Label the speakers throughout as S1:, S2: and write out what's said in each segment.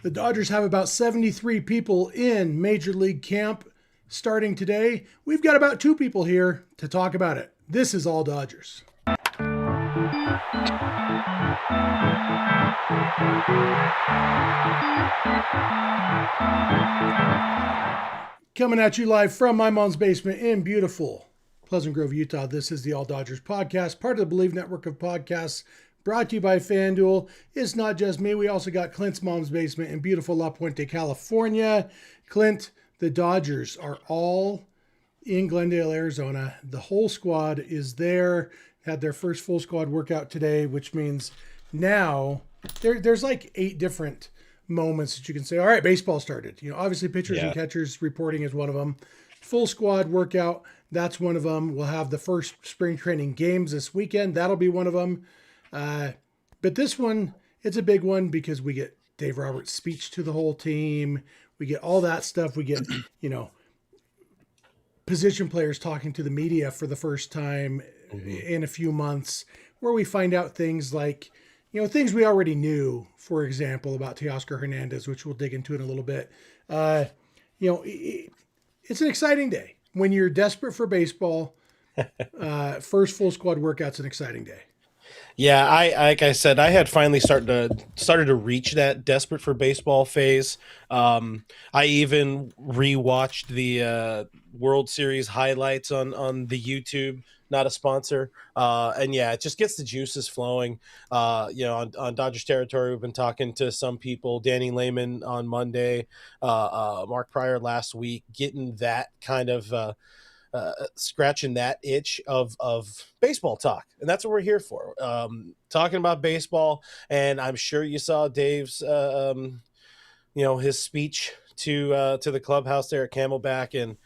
S1: The Dodgers have about 73 people in Major League camp starting today. We've got about 2 people here to talk about it. This is All Dodgers. Coming at you live from my mom's basement in beautiful Pleasant Grove, Utah. This is the All Dodgers podcast, part of the Bleav Network of podcasts, brought to you by FanDuel. It's not just me. We also got Clint's mom's basement in beautiful La Puente, California. Clint, the Dodgers are all in Glendale, Arizona. The whole squad is there. Had their first full squad workout today, which means now there's like 8 different moments that you can say, all right, baseball started. You know, obviously pitchers and catchers reporting is one of them. Full squad workout, that's one of them. We'll have the first spring training games this weekend. That'll be one of them. But this one, it's a big one because we get Dave Roberts' speech to the whole team. We get all that stuff. We get, position players talking to the media for the first time in a few months, where we find out things like, things we already knew, for example, about Teoscar Hernandez, which we'll dig into in a little bit. It's an exciting day. When you're desperate for baseball, first full squad workout's an exciting day.
S2: Yeah, like I said, I had finally started to reach that desperate for baseball phase. I even rewatched the World Series highlights on the YouTube. Not a sponsor, and yeah, it just gets the juices flowing. On Dodgers territory, we've been talking to some people. Danny Lehman on Monday, Mark Preller last week, getting that kind of. Scratching that itch of baseball talk, and that's what we're here for, talking about baseball. And I'm sure you saw Dave's his speech to the clubhouse there at Camelback. And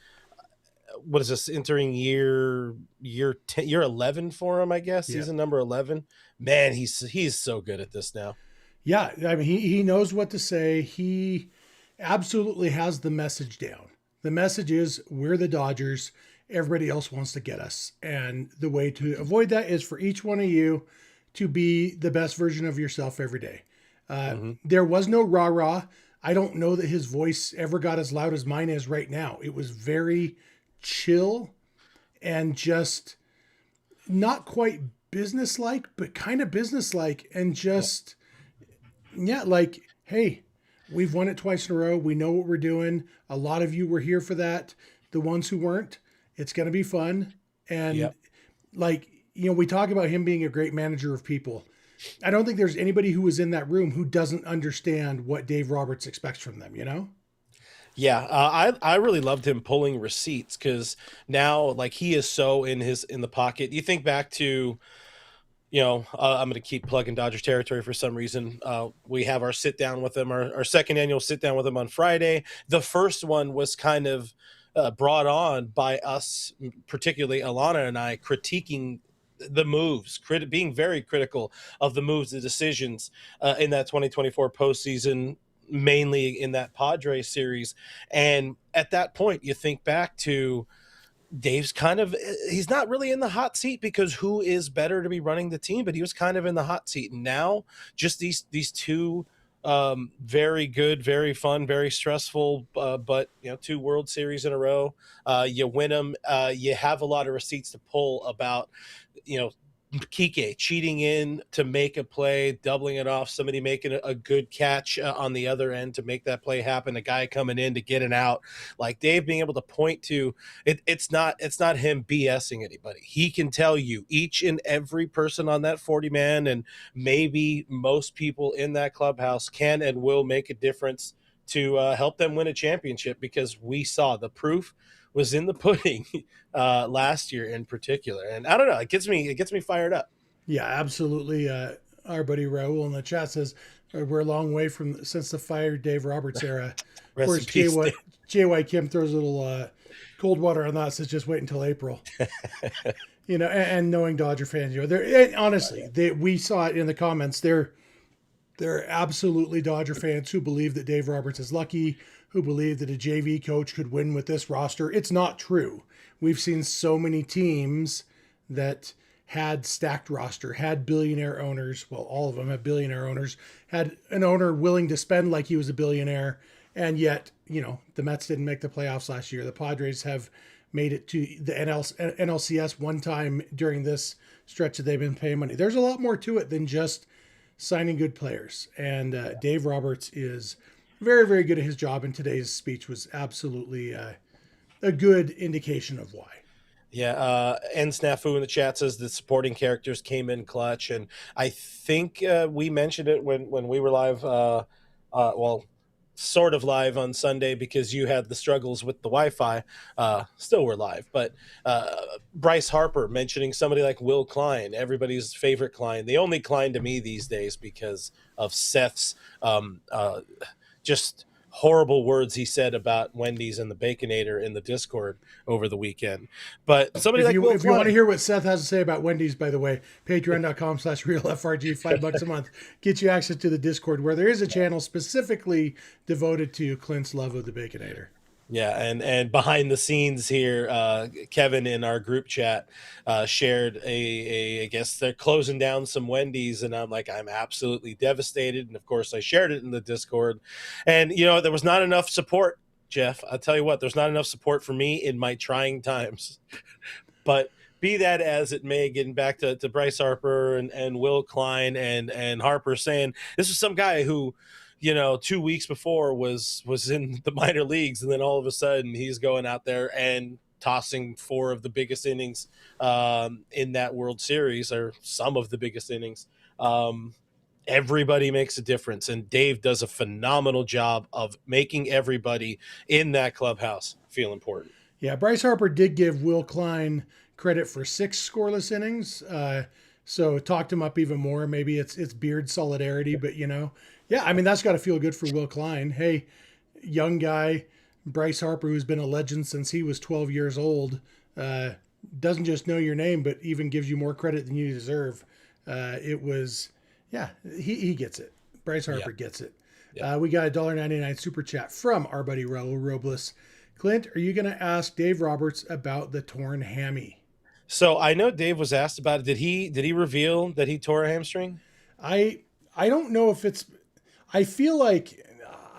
S2: what is this, entering year 11 for him, I guess? Season number 11. Man, he's so good at this now.
S1: Yeah, I mean, he knows what to say. He absolutely has the message down. The message is, we're the Dodgers. Everybody else wants to get us. And the way to avoid that is for each one of you to be the best version of yourself every day. There was no rah-rah. I don't know that his voice ever got as loud as mine is right now. It was very chill and just not quite businesslike, but kind of businesslike, and just, like, hey, we've won it twice in a row. We know what we're doing. A lot of you were here for that. The ones who weren't, it's going to be fun. And we talk about him being a great manager of people. I don't think there's anybody who was in that room who doesn't understand what Dave Roberts expects from them,
S2: Yeah, I really loved him pulling receipts, because now, like, he is so in the pocket. You think back to, I'm going to keep plugging Dodgers territory for some reason. We have our sit down with him, our second annual sit down with him on Friday. The first one was kind of brought on by us, particularly Alana and I, critiquing the moves, being very critical of the moves, the decisions in that 2024 postseason, mainly in that Padres series. And at that point, you think back to Dave's he's not really in the hot seat, because who is better to be running the team, but he was kind of in the hot seat. And now just these 2 very good, very fun, very stressful, but 2 World Series in a row, you win them. You have a lot of receipts to pull about, Kike cheating in to make a play, doubling it off, somebody making a good catch on the other end to make that play happen, a guy coming in to get an out. Like, Dave being able to point to it, it's not him BSing anybody. He can tell you each and every person on that 40-man, and maybe most people in that clubhouse, can and will make a difference to help them win a championship, because we saw the proof was in the pudding last year in particular. And I don't know, it gets me fired up.
S1: Yeah, absolutely. Our buddy Raul in the chat says we're a long way since the fired Dave Roberts era. Of course, J.Y. Kim throws a little cold water on that, says just wait until April. And knowing Dodger fans, honestly, we saw it in the comments. They're absolutely Dodger fans who believe that Dave Roberts is lucky, who believe that a JV coach could win with this roster. It's not true. We've seen so many teams that had stacked roster, had billionaire owners. Well, all of them have billionaire owners. Had an owner willing to spend like he was a billionaire, and yet, the Mets didn't make the playoffs last year. The Padres have made it to the NLCS one time during this stretch that they've been paying money. There's a lot more to it than just signing good players. And Dave Roberts is very, very good at his job. And today's speech was absolutely a good indication of why.
S2: Yeah, and Snafu in the chat says the supporting characters came in clutch, and I think we mentioned it when we were live. Well, sort of live on Sunday because you had the struggles with the Wi-Fi. Still we're live, but Bryce Harper mentioning somebody like Will Klein, everybody's favorite Klein, the only Klein to me these days because of Seth's just horrible words he said about Wendy's and the Baconator in the Discord over the weekend. But somebody
S1: if you want to hear what Seth has to say about Wendy's, by the way, patreon.com/realfrg, $5 a month, gets you access to the Discord where there is a channel specifically devoted to Clint's love of the Baconator.
S2: Yeah, and behind the scenes here, Kevin in our group chat shared I guess they're closing down some Wendy's, and I'm absolutely devastated. And of course, I shared it in the Discord, and there was not enough support, Jeff. I'll tell you what, there's not enough support for me in my trying times. But be that as it may, getting back to Bryce Harper and Will Klein and Harper saying this was some guy who, 2 weeks before was in the minor leagues, and then all of a sudden he's going out there and tossing 4 of the biggest innings in that World Series, or some of the biggest innings. Everybody makes a difference, and Dave does a phenomenal job of making everybody in that clubhouse feel important.
S1: Yeah, Bryce Harper did give Will Klein credit for 6 scoreless innings, so talked him up even more. Maybe it's beard solidarity, but yeah, I mean, that's got to feel good for Will Klein. Hey, young guy, Bryce Harper, who's been a legend since he was 12 years old, doesn't just know your name, but even gives you more credit than you deserve. He gets it. Bryce Harper gets it. Yeah. We got a $1.99 super chat from our buddy Raul Robles. Clint, are you going to ask Dave Roberts about the torn hammy?
S2: So I know Dave was asked about it. Did he reveal that he tore a hamstring?
S1: I don't know if it's. I feel like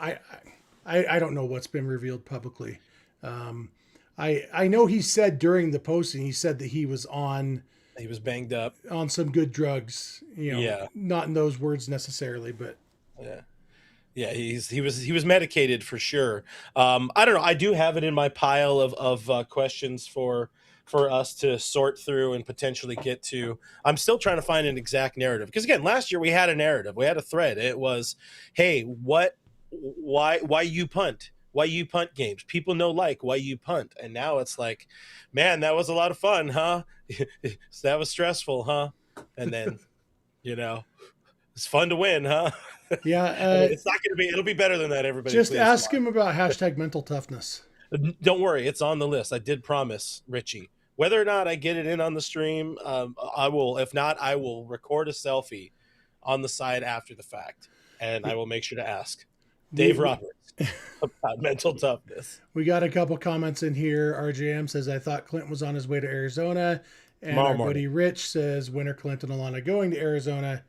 S1: I don't know what's been revealed publicly. I know he said during the posting, he said that he was
S2: banged up
S1: on some good drugs. Not in those words necessarily, but
S2: yeah, he was medicated for sure. I don't know. I do have it in my pile of questions for us to sort through and potentially get to. I'm still trying to find an exact narrative, because again, last year we had a narrative, we had a thread. It was, hey, why you punt? Why you punt games? People know why you punt. And now it's like, man, that was a lot of fun, huh? That was stressful, huh? And then, it's fun to win, huh?
S1: Yeah.
S2: It's not going to be, it'll be better than that, everybody.
S1: Just ask him about #mental toughness.
S2: Don't worry, it's on the list. I did promise Richie. Whether or not I get it in on the stream, I will. If not, I will record a selfie on the side after the fact, and I will make sure to ask Dave Roberts about mental toughness.
S1: We got a couple comments in here. RJM says, I thought Clint was on his way to Arizona. And our buddy Rich says, when are Clint and Alana going to Arizona?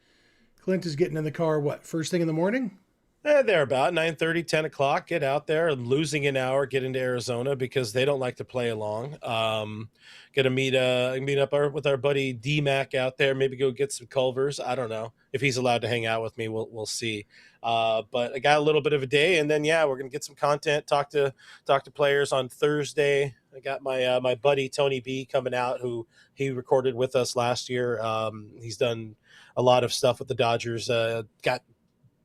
S1: Clint is getting in the car, first thing in the morning?
S2: They're about 9:30, 10 o'clock. Get out there, losing an hour, get into Arizona because they don't like to play along. Gonna meet up with our buddy D-Mac out there. Maybe go get some Culvers. I don't know if he's allowed to hang out with me. We'll see. But I got a little bit of a day, and then we're gonna get some content. Talk to players on Thursday. I got my buddy Tony B coming out, who he recorded with us last year. He's done a lot of stuff with the Dodgers. Got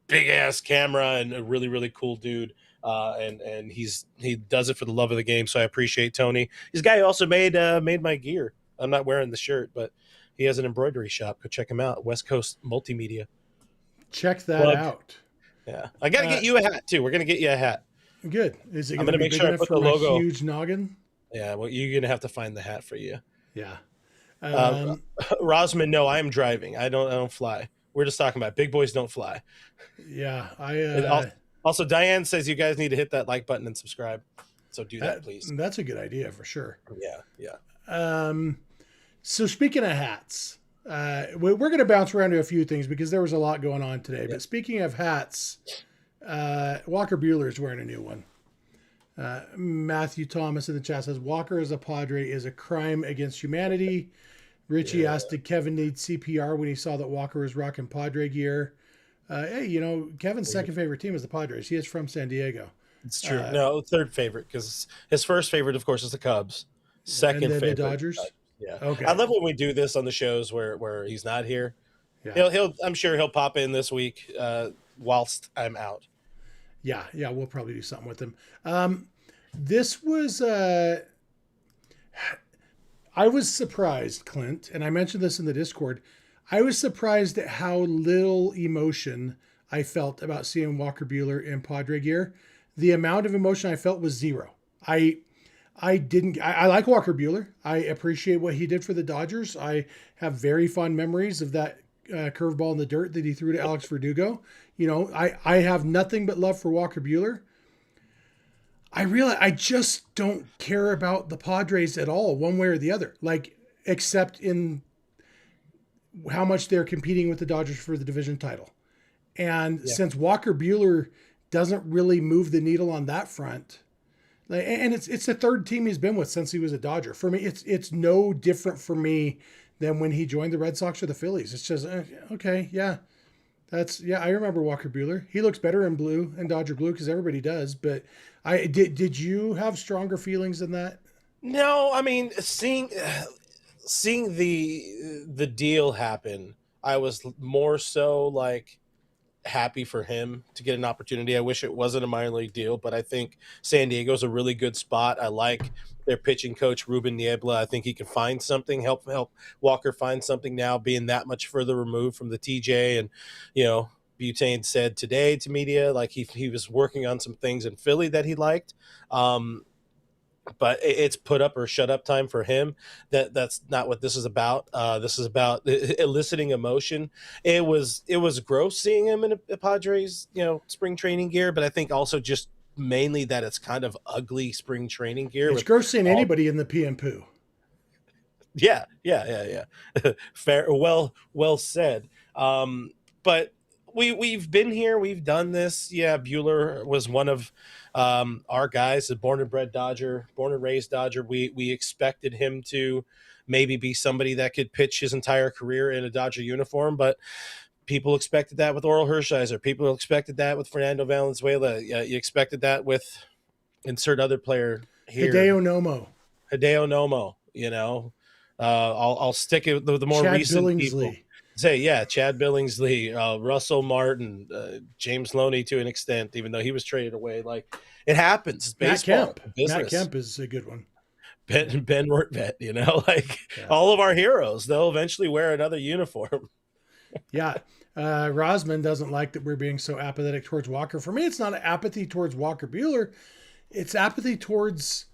S2: big ass camera and a really, really cool dude. And he does it for the love of the game. So I appreciate Tony. He's a guy who also made my gear. I'm not wearing the shirt, but he has an embroidery shop. Go check him out. West Coast Multimedia.
S1: Check that out.
S2: Yeah. I got to get you a hat too. We're going to get you a hat.
S1: Good. Is it going to be big enough for my huge noggin?
S2: Yeah. Well, you're going to have to find the hat for you.
S1: Yeah.
S2: Rosman, no, I am driving. I don't fly. We're just talking about big boys don't fly.
S1: Yeah,
S2: also Diane says you guys need to hit that like button and subscribe. So do that, please.
S1: That's a good idea for sure.
S2: Yeah.
S1: So speaking of hats, we're going to bounce around to a few things because there was a lot going on today.
S2: Yeah.
S1: But speaking of hats, Walker Buehler is wearing a new one. Matthew Thomas in the chat says Walker as a Padre is a crime against humanity. Richie asked, did Kevin need CPR when he saw that Walker was rocking Padre gear? Hey, you know, Kevin's second favorite team is the Padres. He is from San Diego.
S2: It's true. No, third favorite, because his first favorite, of course, is the Cubs. Second
S1: and then
S2: favorite,
S1: the Dodgers.
S2: Yeah.
S1: Okay.
S2: I love when we do this on the shows where he's not here.
S1: Yeah.
S2: I'm sure he'll pop in this week whilst I'm out.
S1: Yeah, we'll probably do something with him. This was I was surprised, Clint, and I mentioned this in the Discord. I was surprised at how little emotion I felt about seeing Walker Buehler in Padre gear. The amount of emotion I felt was zero. I like Walker Buehler. I appreciate what he did for the Dodgers. I have very fond memories of that curveball in the dirt that he threw to Alex Verdugo. You know, I have nothing but love for Walker Buehler. I realize I just don't care about the Padres at all, one way or the other. Like, except in how much they're competing with the Dodgers for the division title. And since Walker Buehler doesn't really move the needle on that front, and it's the third team he's been with since he was a Dodger. For me, it's no different for me than when he joined the Red Sox or the Phillies. It's just okay, yeah. I remember Walker Buehler. He looks better in blue and Dodger blue because everybody does. But did you have stronger feelings than that?
S2: No, I mean seeing the deal happen, I was more so like happy for him to get an opportunity. I wish it wasn't a minor league deal, but I think San Diego's a really good spot. I like their pitching coach, Ruben Niebla. I think he can find something, help Walker find something now, being that much further removed from the TJ. And, you know, Butane said today to media, like he was working on some things in Philly that he liked. But it's put up or shut up time for him. That's not what this is about. This is about eliciting emotion. It was gross seeing him in a Padres, spring training gear, but I think also just mainly that it's kind of ugly spring training gear.
S1: It's gross seeing anybody in the pee and poo.
S2: Yeah. Fair. Well said. But we've been here. We've done this. Yeah, Buehler was one of our guys, a born and bred Dodger, born and raised Dodger. We expected him to maybe be somebody that could pitch his entire career in a Dodger uniform, but people expected that with Oral Hershiser. People expected that with Fernando Valenzuela. You expected that with insert other player here.
S1: Hideo Nomo.
S2: I'll stick it with the more
S1: Chad
S2: recent
S1: Billingsley.
S2: people. Say, Chad Billingsley, Russell Martin, James Loney to an extent, even though he was traded away. Like, it happens. It's baseball.
S1: Matt Kemp is a good one.
S2: Ben Rortvet, all of our heroes, they'll eventually wear another uniform.
S1: Yeah. Rosman doesn't like that we're being so apathetic towards Walker. For me, it's not apathy towards Walker Buehler. It's apathy towards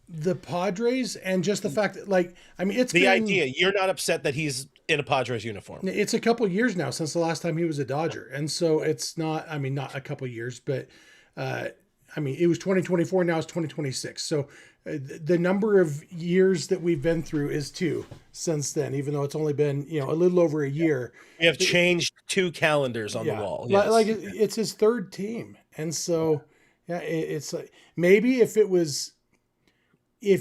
S1: the Padres and just the fact that, it's
S2: the idea. You're not upset that he's in a Padres uniform.
S1: It's a couple years now since the last time he was a Dodger. And so it's not, not a couple years, but it was 2024. Now it's 2026. So the number of years that we've been through is 2 since then, even though it's only been, a little over a year.
S2: We have changed 2 calendars on the wall.
S1: Yes. It's his third team. And so, it's like, maybe if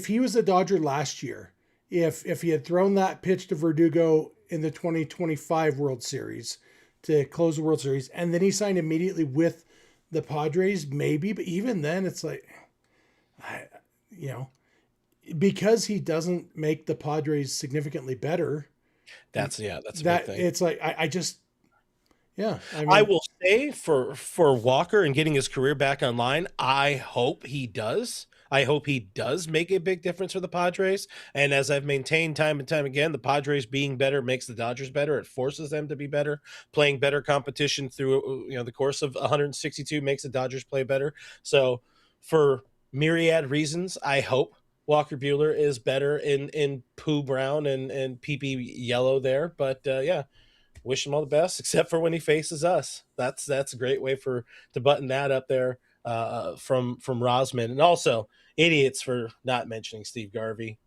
S1: he was a Dodger last year, if he had thrown that pitch to Verdugo in the 2025 World Series to close the World Series, and then he signed immediately with the Padres, maybe, but even then it's like, because he doesn't make the Padres significantly better.
S2: That's a big thing.
S1: It's like,
S2: I will say for Walker and getting his career back online, I hope he does. I hope he does make a big difference for the Padres. And as I've maintained time and time again, the Padres being better makes the Dodgers better. It forces them to be better. Playing better competition through the course of 162 makes the Dodgers play better. So for myriad reasons, I hope Walker Buehler is better in poo brown and PP yellow there. But wish him all the best, except for when he faces us. That's a great way to button that up there. From Rosman, and also idiots for not mentioning Steve Garvey.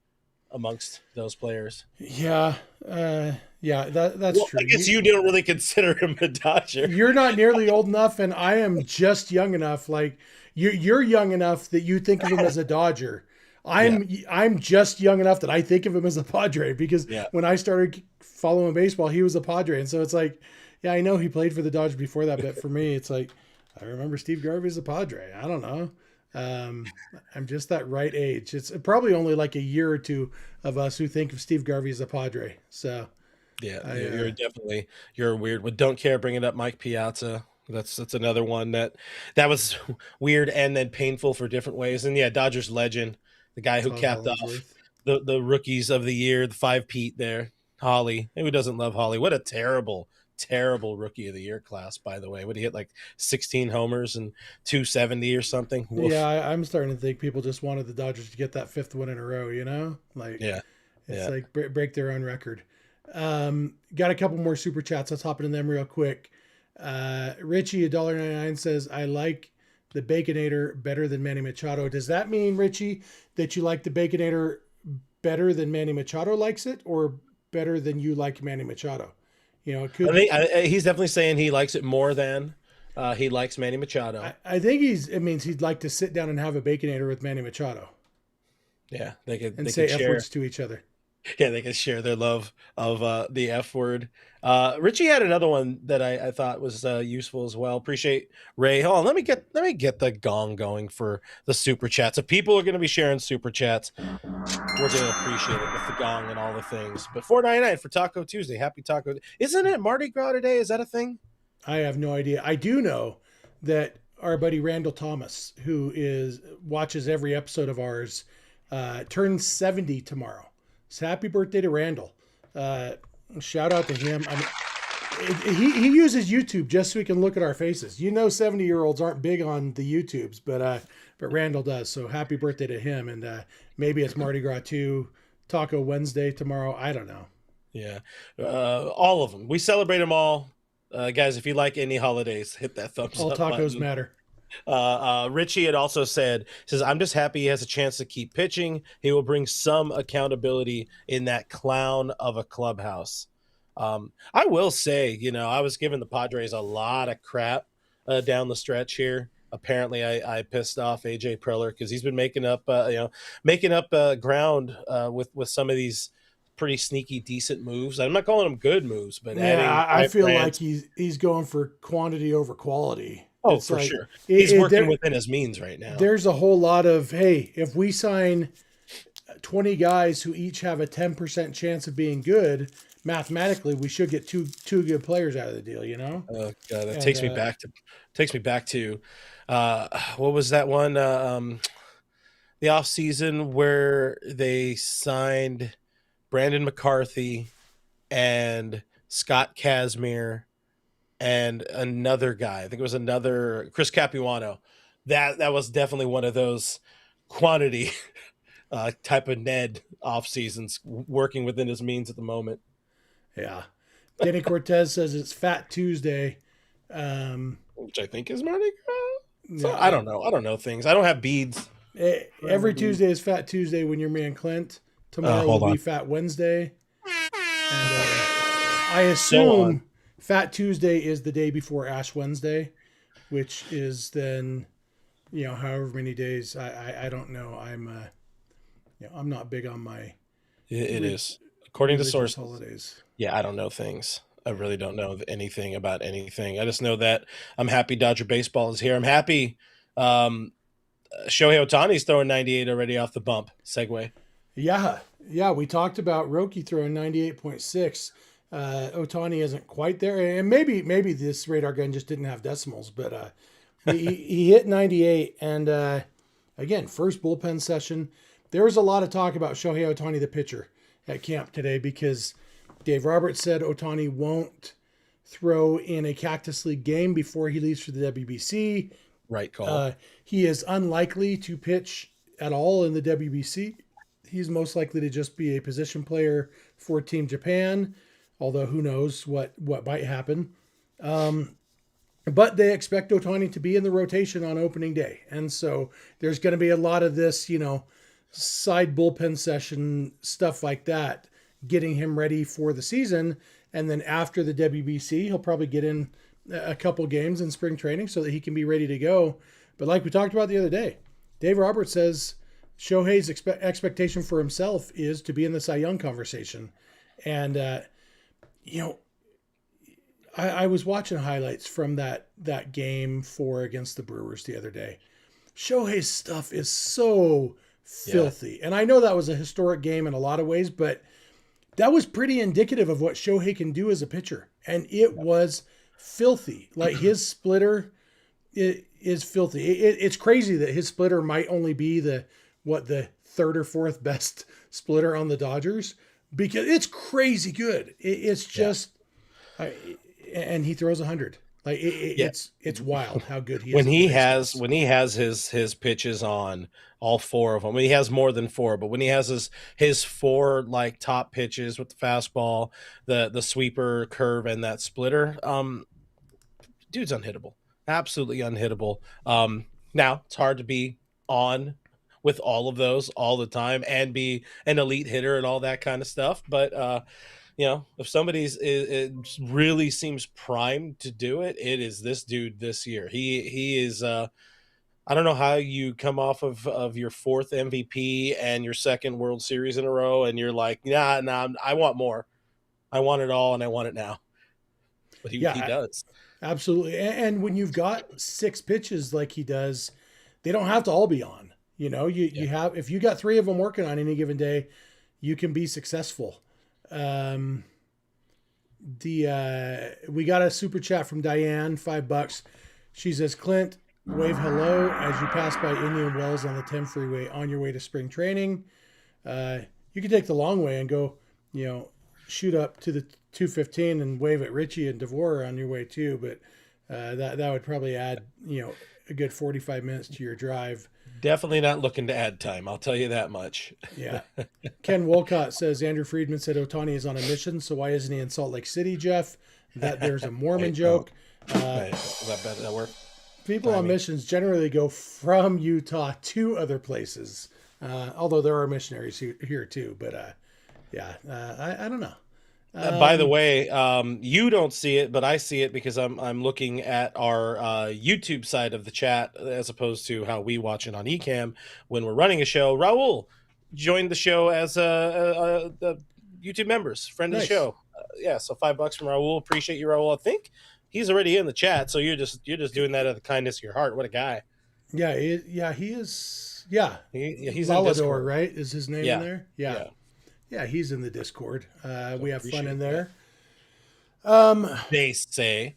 S2: amongst those players.
S1: Yeah, that's
S2: Well,
S1: true.
S2: I guess you don't really consider him a Dodger.
S1: You're not nearly old enough, and I am just young enough. Like you're young enough that you think of him as a Dodger.
S2: Yeah,
S1: I'm just young enough that I think of him as a Padre because
S2: yeah.
S1: when I started following baseball, he was a Padre, and so it's like, yeah, I know he played for the Dodgers before that, but for me, it's like I remember Steve Garvey as a Padre. I don't know. I'm just that right age. It's probably only like a year or two of us who think of Steve Garvey as a Padre. So
S2: Yeah,
S1: I,
S2: you're definitely you're a weird one. Don't care bringing up Mike Piazza. That's another one that was weird and then painful for different ways. And yeah, Dodgers legend, the guy who
S1: Todd
S2: capped off
S1: Hollingsworth.
S2: the rookies of the year, the 5 Pete there, Holly. Who doesn't love Holly? What a terrible rookie of the year class, by the way. Would he hit like 16 homers and 270 or something?
S1: Yeah,
S2: Woof.
S1: I'm starting to think people just wanted the Dodgers to get that fifth one in a row. Like
S2: Yeah,
S1: it's
S2: yeah.
S1: like break their own record. Got a couple more super chats. Let's hop into them real quick. Richie $1.99 says, "I like the Baconator better than Manny Machado." Does that mean, Richie, that you like the Baconator better than Manny Machado likes it, or better than you like Manny Machado? It
S2: I
S1: could.
S2: think he's definitely saying he likes it more than he likes Manny Machado.
S1: I think it means he'd like to sit down and have a Baconator with Manny Machado
S2: Yeah,
S1: and
S2: they
S1: say
S2: could
S1: F
S2: share.
S1: words to each other.
S2: Yeah, they can share their love of the F word. Richie had another one that I thought was useful as well. Appreciate Ray. Hold on, let me get the gong going for the super chats. If people are going to be sharing super chats, we're going to appreciate it with the gong and all the things. But $4.99 for Taco Tuesday. Happy Taco! Isn't it Mardi Gras today? Is that a thing?
S1: I have no idea. I do know that our buddy Randall Thomas, who watches every episode of ours, turns 70 tomorrow. So happy birthday to Randall. Shout out to him. He uses YouTube just so he can look at our faces. 70-year-olds aren't big on the YouTubes, but Randall does. So happy birthday to him. And maybe it's Mardi Gras too. Taco Wednesday tomorrow. I don't know.
S2: Yeah, all of them. We celebrate them all. Guys, if you like any holidays, hit that thumbs
S1: All
S2: up
S1: tacos
S2: button.
S1: matter.
S2: Richie had also says, "I'm just happy he has a chance to keep pitching. He will bring some accountability in that clown of a clubhouse." I will say, I was giving the Padres a lot of crap down the stretch here. Apparently, I pissed off AJ Preller because he's been making up ground with some of these pretty sneaky, decent moves. I'm not calling them good moves, but adding
S1: Yeah, I feel like
S2: brands.
S1: he's going for quantity over quality.
S2: Oh,
S1: It's
S2: for
S1: like
S2: sure. He's working
S1: there,
S2: within his means right now.
S1: there's a whole lot of, hey, if we sign 20 guys who each have a 10% chance of being good, mathematically we should get two good players out of the deal.
S2: Oh God, that
S1: And
S2: takes me back to what was that one? The off season where they signed Brandon McCarthy and Scott Kazmir and another guy. I think it was another Chris Capuano. That was definitely one of those quantity type of Ned off seasons, working within his means at the moment.
S1: yeah. Denny Cortez says it's Fat Tuesday.
S2: Which I think is Mardi Gras. So
S1: Yeah,
S2: I don't know. I don't know things. I don't have beads.
S1: every Tuesday is Fat Tuesday when you're me and Clint. Tomorrow will
S2: Hold
S1: be
S2: on.
S1: Fat Wednesday. And I
S2: So on.
S1: assume Fat Tuesday is the day before Ash Wednesday, which is then, however many days. I don't know. I'm not big on my
S2: It is. According to
S1: religious
S2: sources.
S1: holidays.
S2: Yeah, I don't know things. I really don't know anything about anything. I just know that I'm happy Dodger baseball is here. I'm happy Shohei Ohtani's throwing 98 already off the bump. Segue.
S1: Yeah. We talked about Roki throwing 98.6. Ohtani isn't quite there, and maybe this radar gun just didn't have decimals, but he hit 98. And again, first bullpen session. There was a lot of talk about Shohei Ohtani, the pitcher, at camp today because Dave Roberts said Ohtani won't throw in a Cactus League game before he leaves for the WBC.
S2: Right call.
S1: He is unlikely to pitch at all in the WBC. He's most likely to just be a position player for Team Japan, although who knows what might happen. But they expect Ohtani to be in the rotation on opening day. And so there's going to be a lot of this, side bullpen session, stuff like that, getting him ready for the season. And then after the WBC, he'll probably get in a couple games in spring training so that he can be ready to go. But like we talked about the other day, Dave Roberts says Shohei's expectation for himself is to be in the Cy Young conversation. And, I was watching highlights from that game 4 against the Brewers the other day. Shohei's stuff is so filthy. Yeah. And I know that was a historic game in a lot of ways, but that was pretty indicative of what Shohei can do as a pitcher. And it was filthy. Like his splitter is filthy. It's crazy that his splitter might only be the third or fourth best splitter on the Dodgers, because it's crazy good. It's just, and he throws 100. Like it's wild how good he is.
S2: When he has his pitches on all 4 of them. He has more than 4, but when he has his 4 like top pitches with the fastball, the sweeper, curve, and that splitter, dude's unhittable. Absolutely unhittable. Now it's hard to be on with all of those all the time and be an elite hitter and all that kind of stuff, but if somebody's it really seems primed to do it, it is this dude this year. He is. I don't know how you come off of your 4th MVP and your 2nd World Series in a row, and you're like, nah, I want more. I want it all, and I want it now. But he does.
S1: Absolutely. And when you've got 6 pitches like he does, they don't have to all be on. You have, if you got 3 of them working on any given day, you can be successful. We got a super chat from Diane, $5. She says, Clint, wave hello as you pass by Indian Wells on the 10 freeway on your way to spring training. You can take the long way and go, shoot up to the 215 and wave at Richie and DeVore on your way too. But that would probably add, a good 45 minutes to your drive.
S2: Definitely not looking to add time. I'll tell you that much.
S1: Yeah. Ken Wolcott says, Andrew Friedman said Ohtani is on a mission, so why isn't he in Salt Lake City, Jeff? That there's a Mormon joke.
S2: That work?
S1: People on missions generally go from Utah to other places, although there are missionaries here too. But I don't know.
S2: By the way, you don't see it, but I see it because I'm looking at our YouTube side of the chat as opposed to how we watch it on Ecamm when we're running a show. Raul joined the show as a YouTube members, friend of the show. So $5 from Raul. Appreciate you, Raul. I think he's already in the chat, so you're just doing that out of the kindness of your heart. What a guy! Yeah,
S1: he is. Yeah,
S2: he's
S1: Valador, right? Is his name in there? Yeah, he's in the Discord. We have fun in there.
S2: They say.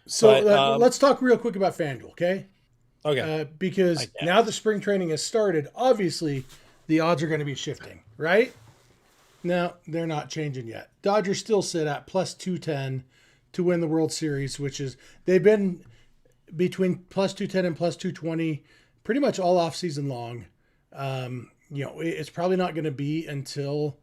S1: So let's talk real quick about FanDuel, okay?
S2: Okay.
S1: Because now the spring training has started, obviously the odds are going to be shifting, right? No, they're not changing yet. Dodgers still sit at plus 210 to win the World Series, which is, they've been between plus 210 and plus 220 pretty much all off season long. It's probably not going to be until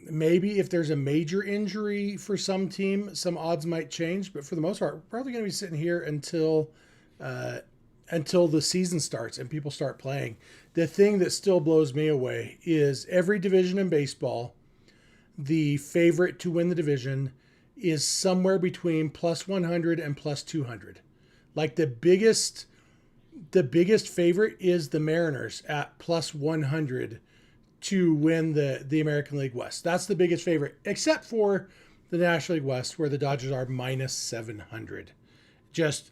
S1: maybe if there's a major injury for some team, some odds might change. But for the most part, we're probably going to be sitting here until the season starts and people start playing. The thing that still blows me away is every division in baseball, the favorite to win the division is somewhere between plus 100 and plus 200. Like the biggest favorite is the Mariners at plus 100 to win the American League West. That's the biggest favorite, except for the National League West, where the Dodgers are minus 700. Just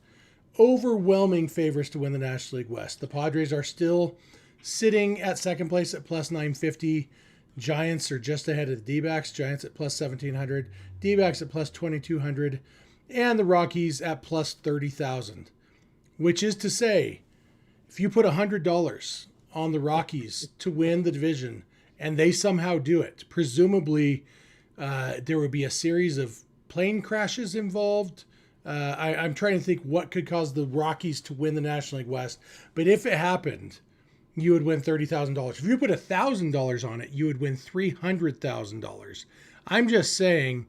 S1: overwhelming favorites to win the National League West. The Padres are still sitting at second place at plus 950. Giants are just ahead of the D-backs. Giants at plus 1,700. D-backs at plus 2,200. And the Rockies at plus 30,000. Which is to say, if you put $100 on the Rockies to win the division and they somehow do it, presumably there would be a series of plane crashes involved. I'm trying to think what could cause the Rockies to win the National League West. But if it happened, you would win $30,000. If you put $1,000 on it, you would win $300,000. I'm just saying.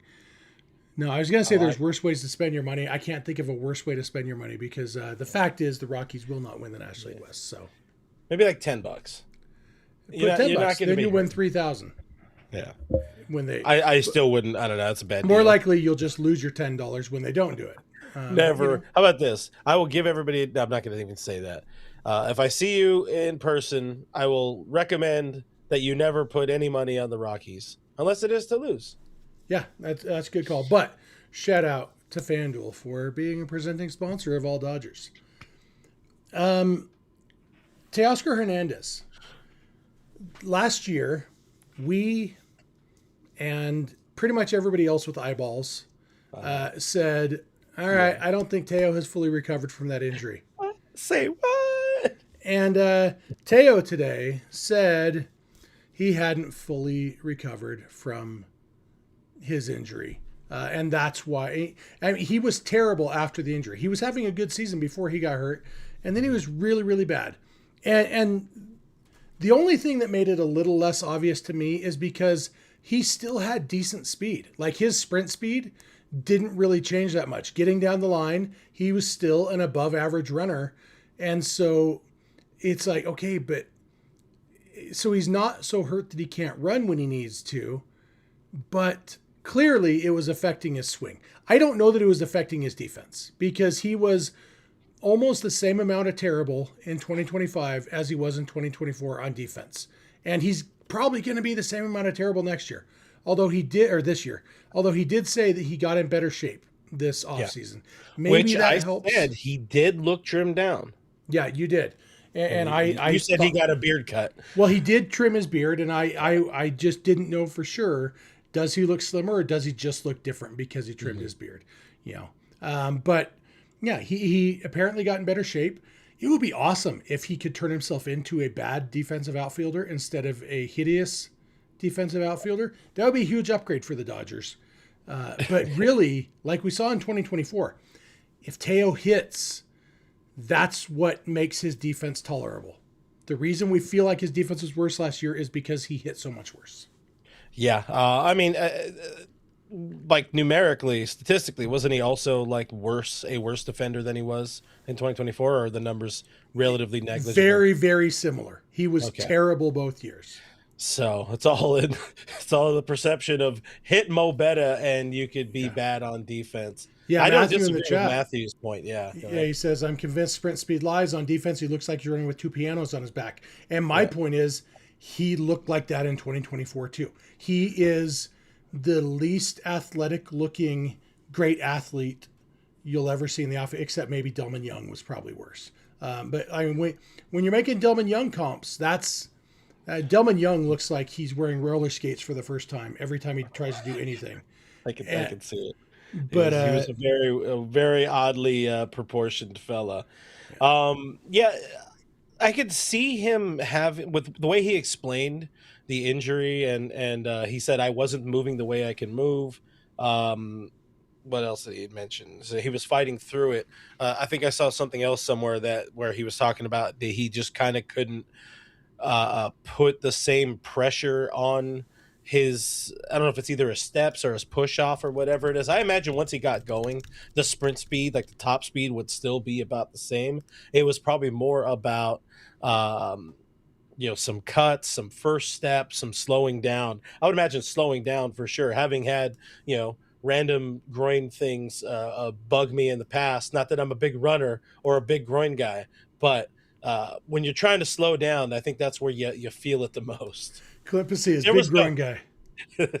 S1: No, I was going to say there's worse ways to spend your money. I can't think of a worse way to spend your money because the fact is the Rockies will not win the National League West. So
S2: maybe like $10.
S1: Put $10.
S2: You're not going to
S1: Then you win 3,000.
S2: Yeah.
S1: When they,
S2: I still wouldn't. I don't know. It's a bad
S1: more
S2: deal.
S1: likely you'll just lose your $10 when they don't do it.
S2: Never. How about this? I will give everybody. No, I'm not going to even say that. If I see you in person, I will recommend that you never put any money on the Rockies unless it is to lose.
S1: Yeah, that's a good call. But shout out to FanDuel for being a presenting sponsor of all Dodgers. Teoscar Hernandez. Last year, we and pretty much everybody else with eyeballs said, all right, I don't think Teo has fully recovered from that injury.
S2: Say what?
S1: And Teo today said he hadn't fully recovered from his injury. And that's why he was terrible after the injury. He was having a good season before he got hurt, and then he was really, really bad. And the only thing that made it a little less obvious to me is because he still had decent speed. Like his sprint speed didn't really change that much. Getting down the line, he was still an above average runner. And so it's like, okay, but so he's not so hurt that he can't run when he needs to, but clearly it was affecting his swing. I don't know that it was affecting his defense because he was almost the same amount of terrible in 2025 as he was in 2024 on defense. And he's probably going to be the same amount of terrible next year. This year. Although he did say that he got in better shape this offseason. Maybe
S2: Which
S1: that
S2: I
S1: helps.
S2: said he did look trimmed down.
S1: Yeah, you did. And
S2: you said he got a beard cut.
S1: Well, he did trim his beard, and I just didn't know for sure. Does he look slimmer or does he just look different because he trimmed his beard? But yeah, he apparently got in better shape. It would be awesome if he could turn himself into a bad defensive outfielder instead of a hideous defensive outfielder. That would be a huge upgrade for the Dodgers. But really, like we saw in 2024, if Teo hits, that's what makes his defense tolerable. The reason we feel like his defense was worse last year is because he hit so much worse.
S2: Yeah. I mean, like numerically, statistically, wasn't he also like a worse defender than he was in 2024, or are the numbers relatively negligible?
S1: Very, very similar. He was terrible both years.
S2: So it's all in the perception of hit Mo better and you could be bad on defense.
S1: Yeah,
S2: I don't
S1: Matthew
S2: disagree
S1: in the chat.
S2: with Matthew's point. Yeah.
S1: He says, I'm convinced sprint speed lies. On defense, he looks like he's running with two pianos on his back. And my point is, he looked like that in 2024 too. He is the least athletic looking great athlete you'll ever see in the outfit, except maybe Delman Young was probably worse. But I mean, when you're making Delman Young comps, that's Delman Young looks like he's wearing roller skates for the first time every time he tries to do anything.
S2: I can see it.
S1: But
S2: he was a very oddly proportioned fella. I could see him with the way he explained the injury, and he said I wasn't moving the way I can move. What else did he mention? So he was fighting through it. I think I saw something else somewhere where he was talking about that he just kind of couldn't put the same pressure on his, I don't know if it's either his steps or his push off or whatever it is. I imagine once he got going, the sprint speed, like the top speed, would still be about the same. It was probably more about some cuts, some first steps, some slowing down. I would imagine slowing down for sure, having had random groin things bug me in the past. Not that I'm a big runner or a big groin guy, but when you're trying to slow down, I think that's where you feel it the most.
S1: Clint Pasillas, big groin guy.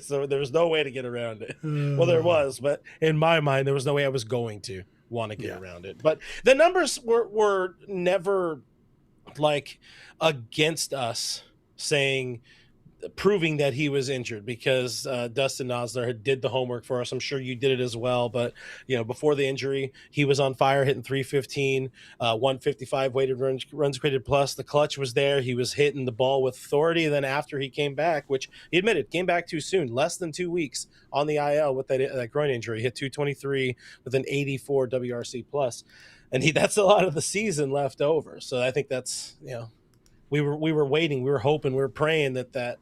S2: So there was no way to get around it. Well, there was, but in my mind, there was no way I was going to want to get around it. But the numbers were never like against us proving that he was injured, because Dustin Nosler did the homework for us. I'm sure you did it as well. But, before the injury, he was on fire, hitting 315, 155 weighted runs created plus. The clutch was there. He was hitting the ball with authority. And then after he came back, which he admitted came back too soon, less than 2 weeks on the IL with that groin injury, hit 223 with an 84 WRC plus. And that's a lot of the season left over. So I think that's, we were waiting, we were hoping, we were praying that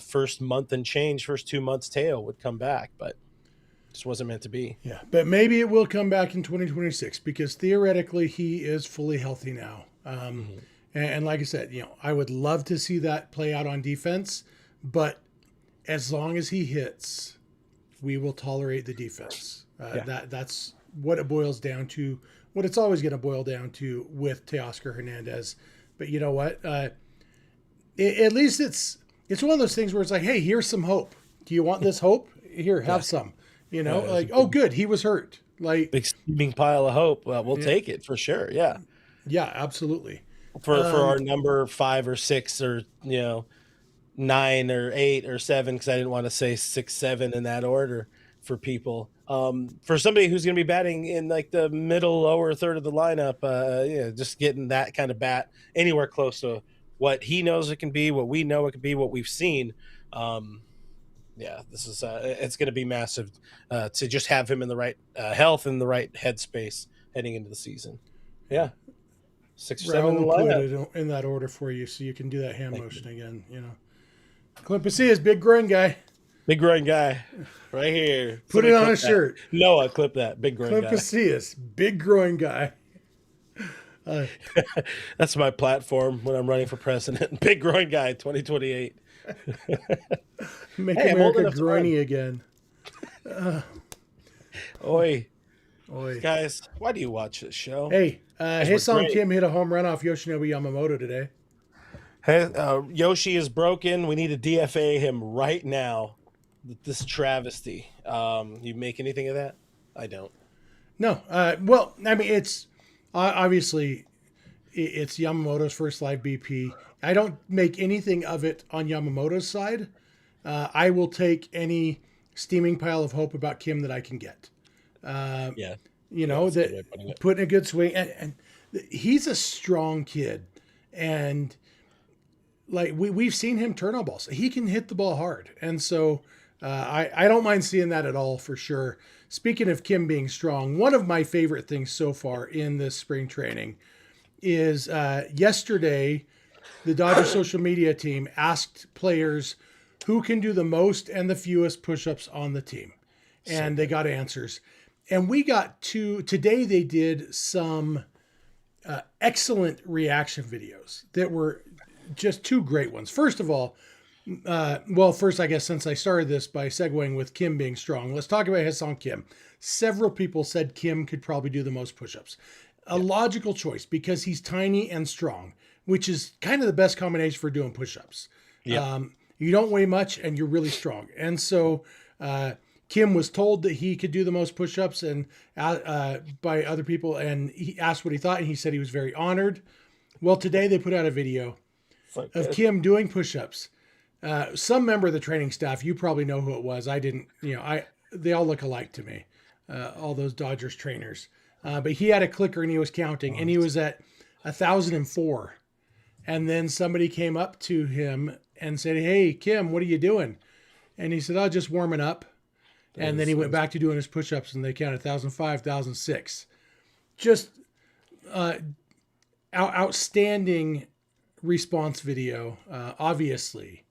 S2: first month and change, first 2 months, Teo would come back, but it just wasn't meant to be.
S1: Yeah, but maybe it will come back in 2026 because theoretically he is fully healthy now. And like I said, I would love to see that play out on defense, but as long as he hits, we will tolerate the defense. That's what it boils down to, what it's always going to boil down to with Teoscar Hernandez. But you know what? At least it's one of those things where it's like, hey, here's some hope. Do you want this hope? Here, have some. Oh, good, he was hurt. Like
S2: big steaming pile of hope. Well, we'll take it for sure. Yeah.
S1: Yeah, absolutely.
S2: For our number 5 or 6 or 9 or 8 or 7, because I didn't want to say 6, 7 in that order for people. For somebody who's going to be batting in like the middle, lower third of the lineup, just getting that kind of bat anywhere close to what he knows it can be, what we know it can be, what we've seen. This is it's going to be massive to just have him in the right health and the right headspace heading into the season. Yeah. 6 or 7 in the lineup.
S1: Put it in that order for you so you can do that hand motion again. Clint Pasillas, big groin guy.
S2: Big groin guy. Right here.
S1: Put it on a shirt.
S2: Noah, clip that. Big groin
S1: guy. Clint Pasillas, big groin guy.
S2: That's my platform when I'm running for president. Big groin guy, 2028.
S1: Make America groiny again.
S2: Oi. Guys, why do you watch this show?
S1: Hey, Shohei Kim hit a home run off Yoshinobu Yamamoto today.
S2: Hey, Yoshi is broken. We need to DFA him right now. This travesty. You make anything of that? I don't.
S1: No. Well, I mean, it's obviously it's Yamamoto's first live BP. I don't make anything of it on Yamamoto's side. I will take any steaming pile of hope about Kim that I can get. Putting a good swing, and he's a strong kid, and like we've seen him turn on balls. He can hit the ball hard, and so I don't mind seeing that at all for sure. Speaking of Kim being strong, one of my favorite things so far in this spring training is yesterday the Dodgers social media team asked players who can do the most and the fewest push-ups on the team, and they got answers. And we got today they did some excellent reaction videos that were just 2 great ones. First of all, first, I guess, since I started this by segueing with Kim being strong, let's talk about Hyesung Kim. Several people said Kim could probably do the most push-ups. A logical choice because he's tiny and strong, which is kind of the best combination for doing push-ups. Yeah. You don't weigh much and you're really strong. And so Kim was told that he could do the most push-ups and by other people, and he asked what he thought, and he said he was very honored. Well, today they put out a video of Kim doing push-ups. Some member of the training staff, you probably know who it was. I didn't, they all look alike to me, all those Dodgers trainers. But he had a clicker and he was counting, and he was at 1,004. And then somebody came up to him and said, "Hey, Kim, what are you doing?" And he said, "Oh, just warming up." And then he went back to doing his push-ups, and they counted 1,005, 1,006. Just outstanding response video. Obviously,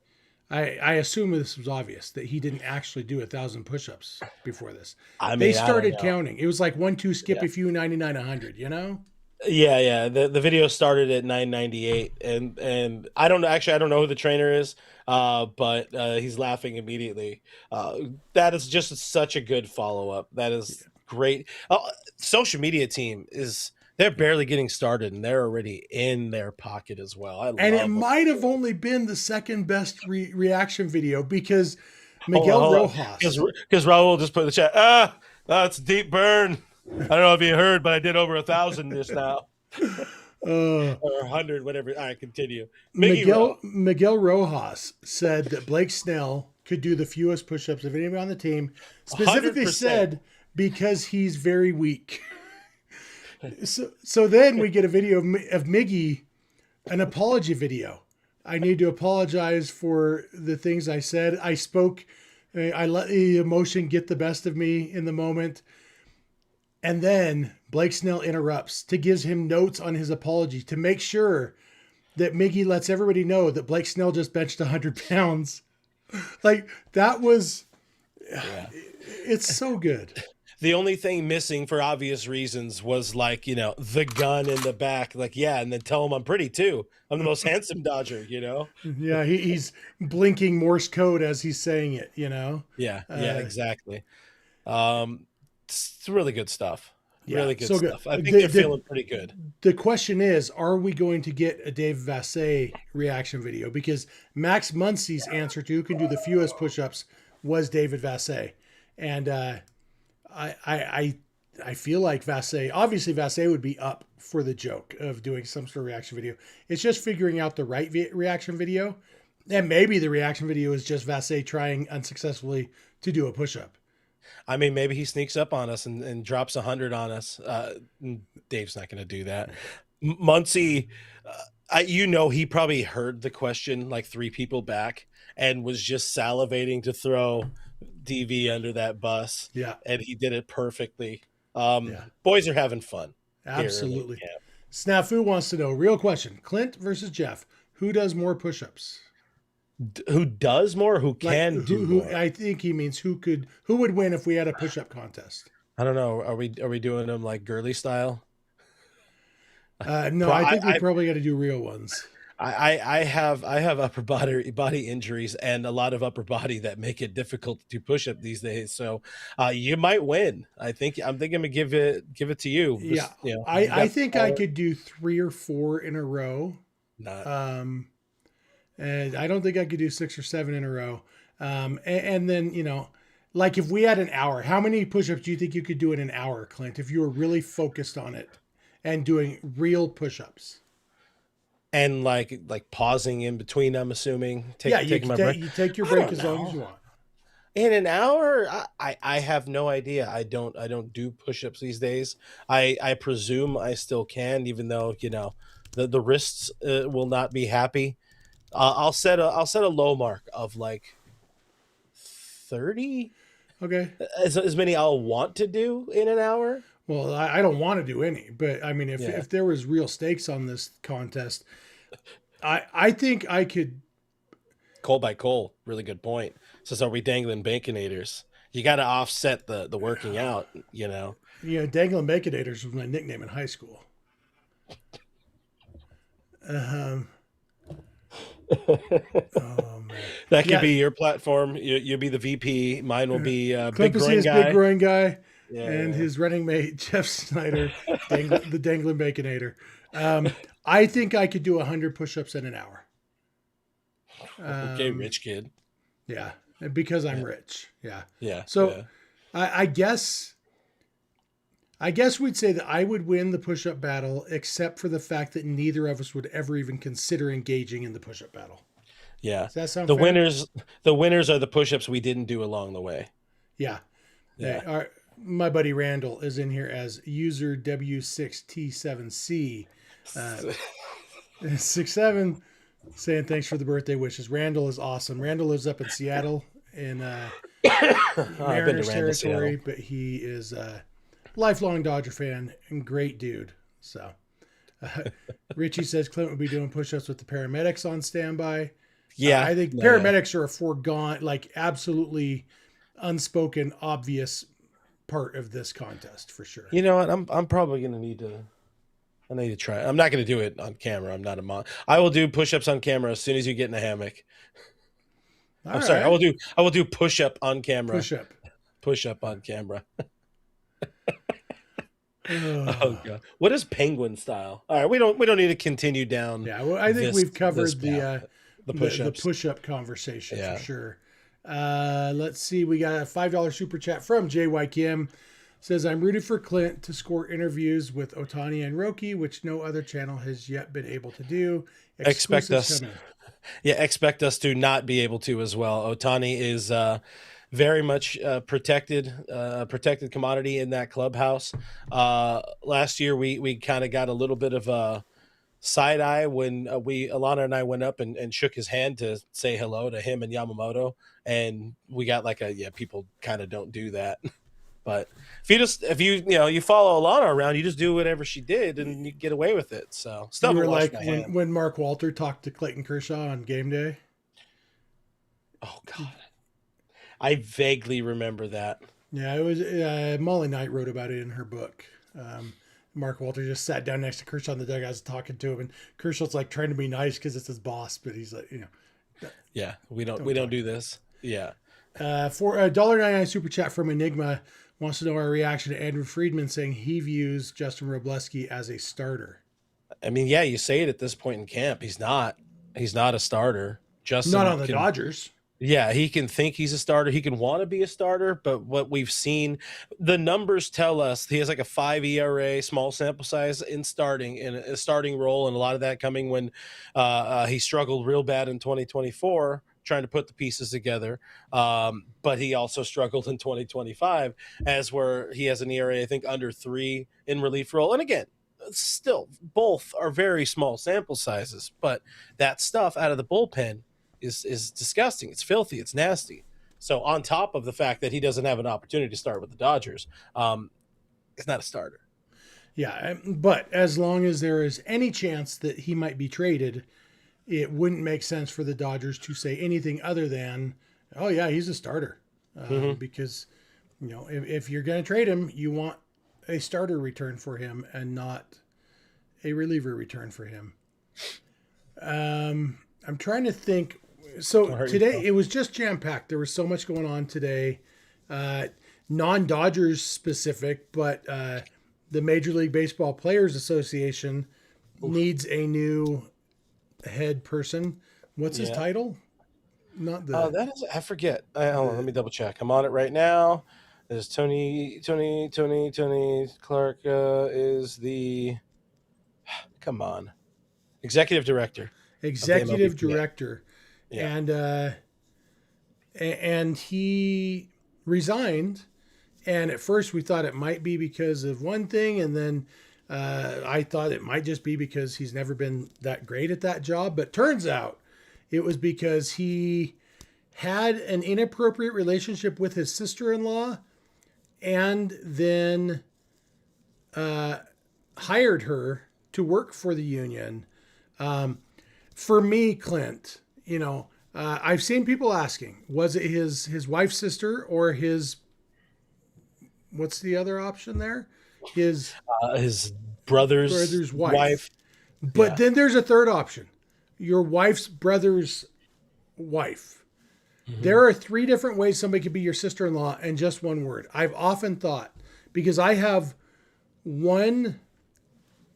S1: I assume this was obvious that he didn't actually do 1,000 push-ups before this. They started counting. It was like 1, 2, skip a few, 99, 100.
S2: Yeah. The video started at 998, and I don't know who the trainer is, but he's laughing immediately. That is just such a good follow up. That is great. Social media team they're barely getting started, and they're already in their pocket as well.
S1: It might have only been the second best reaction video because Miguel Rojas.
S2: Because Raul just put in the chat, that's a deep burn. I don't know if you heard, but I did over 1,000 just now. Or 100, whatever. All right, continue.
S1: Miguel Rojas said that Blake Snell could do the fewest push-ups of anybody on the team. Specifically 100%. Said because he's very weak. So then we get a video of Miggy, an apology video. I need to apologize for the things I said. I spoke. I let the emotion get the best of me in the moment. And then Blake Snell interrupts to give him notes on his apology to make sure that Miggy lets everybody know that Blake Snell just benched 100 pounds. Like, that was, it's so good.
S2: The only thing missing for obvious reasons was like, the gun in the back. Like, yeah, and then tell him I'm pretty too. I'm the most handsome Dodger,
S1: Yeah, he's blinking Morse code as he's saying it,
S2: Yeah, yeah,
S1: Uh,
S2: exactly. It's really good stuff.
S1: yeah,
S2: Really good
S1: so good.
S2: stuff. I think they're feeling pretty good.
S1: The question is, are we going to get a Dave Vassay reaction video? Because Max Muncy's answer to who can do the fewest push-ups was David Vassay. And I feel like Vassay, obviously Vassay would be up for the joke of doing some sort of reaction video. It's just figuring out the right reaction video. And maybe the reaction video is just Vassay trying unsuccessfully to do a push-up.
S2: I mean, maybe he sneaks up on us and drops 100 on us. Dave's not going to do that. Muncy, he probably heard the question like 3 people back and was just salivating to throw DV under that bus.
S1: Yeah.
S2: And he did it perfectly. Boys are having fun.
S1: Absolutely. Snafu wants to know, real question, Clint versus Jeff, who does more push-ups?
S2: Who does more? Who can do more?
S1: I think he means who would win if we had a push-up contest.
S2: I don't know. Are we doing them like girly style?
S1: No, I think we probably got to do real ones.
S2: I have upper body injuries and a lot of upper body that make it difficult to push up these days. So you might win. I'm gonna give it to you.
S1: Yeah, I think I could do 3 or 4 in a row. And I don't think I could do 6 or 7 in a row. And then, like if we had an hour, how many push-ups do you think you could do in an hour, Clint, if you were really focused on it and doing real push-ups?
S2: And like pausing in between, I'm assuming.
S1: You take your break as long as you want.
S2: In an hour, I have no idea. I don't do push-ups these days. I presume I still can, even though the wrists will not be happy. I'll set a low mark of like 30.
S1: Okay.
S2: As many I'll want to do in an hour.
S1: Well, I don't want to do any, but I mean, if there was real stakes on this contest, I think I could.
S2: Coal by coal, really good point. So are we dangling baconators? You got to offset the working out,
S1: dangling baconators was my nickname in high school. Oh man,
S2: that could be your platform. You'll be the VP. Mine will be
S1: Clint Pasillas, big groin guy, and his running mate Jeff Snider, the dangling baconator. I think I could do 100 push-ups in an hour.
S2: Okay, rich kid.
S1: Yeah, because I'm rich. Yeah.
S2: Yeah.
S1: So, I guess we'd say that I would win the push-up battle, except for the fact that neither of us would ever even consider engaging in the push-up battle.
S2: Yeah.
S1: Does that sound
S2: fair? The winners are the push-ups we didn't do along the way.
S1: Yeah. My buddy Randall is in here as user W6T7C. 67 saying thanks for the birthday wishes. Randall is awesome. Randall lives up in Seattle in Mariners territory, but he is lifelong Dodger fan and great dude. So Richie says Clint would be doing push-ups with the paramedics on standby.
S2: Yeah.
S1: I think paramedics are a foregone, like absolutely unspoken, obvious part of this contest for sure.
S2: You know what? I'm probably going to need to try. I'm not going to do it on camera. I'm not a mod. I will do push-ups on camera as soon as you get in a hammock. Sorry. I will do push-up on camera. Push-up on camera. Oh god. What is penguin style? All right, we don't need to continue down.
S1: Yeah, well, I think we've covered the
S2: push-ups.
S1: The push-up conversation for sure. Let's see. We got a $5 super chat from JY Kim. Says, I'm rooting for Clint to score interviews with Ohtani and Roki, which no other channel has yet been able to do.
S2: Expect us to not be able to as well. Ohtani is very much protected commodity in that clubhouse. Last year, we kind of got a little bit of a side eye when Alana and I went up and shook his hand to say hello to him and Yamamoto, and we got like people kind of don't do that. But if you follow Alana around, you just do whatever she did and you get away with it. So
S1: you were like when Mark Walter talked to Clayton Kershaw on game day.
S2: Oh God, I vaguely remember that.
S1: Yeah, it was Molly Knight wrote about it in her book. Mark Walter just sat down next to Kershaw in the dugout, was talking to him, and Kershaw's like trying to be nice because it's his boss, but he's like,
S2: Yeah, we
S1: don't
S2: don't
S1: talk.
S2: do this. Yeah.
S1: For a $1.99 super chat from Enigma wants to know our reaction to Andrew Friedman saying he views Justin Robleski as a starter.
S2: I mean, yeah, you say it at this point in camp. He's not. He's not a starter.
S1: Not
S2: Justin
S1: on the
S2: can.
S1: Dodgers.
S2: Yeah, he can think he's a starter. He can want to be a starter, but what we've seen, the numbers tell us he has like a 5 ERA, small sample size in a starting role, and a lot of that coming when he struggled real bad in 2024 trying to put the pieces together. But he also struggled in 2025 as where he has an ERA, I think, under 3 in relief role. And again, still both are very small sample sizes, but that stuff out of the bullpen is disgusting. It's filthy. It's nasty. So on top of the fact that he doesn't have an opportunity to start with the Dodgers, it's not a starter.
S1: Yeah, but as long as there is any chance that he might be traded, it wouldn't make sense for the Dodgers to say anything other than, "Oh yeah, he's a starter," because if you're going to trade him, you want a starter return for him and not a reliever return for him. I'm trying to think. So today it was just jam packed. There was so much going on today, non-Dodgers specific, but the Major League Baseball Players Association needs a new head person. What's his title? Not the.
S2: That is, I forget. Hold on, let me double check. I'm on it right now. There's Tony Clark is the. Come on, executive director.
S1: Executive director,
S2: Yeah.
S1: and he resigned. And at first we thought it might be because of one thing, and then I thought it might just be because he's never been that great at that job. But turns out it was because he had an inappropriate relationship with his sister-in-law, and then hired her to work for the union. For me, Clint, I've seen people asking, was it his wife's sister or his, what's the other option there? His
S2: brother's wife.
S1: But then there's a third option, your wife's brother's wife. Mm-hmm. There are 3 different ways somebody could be your sister-in-law and just one word. I've often thought, because I have one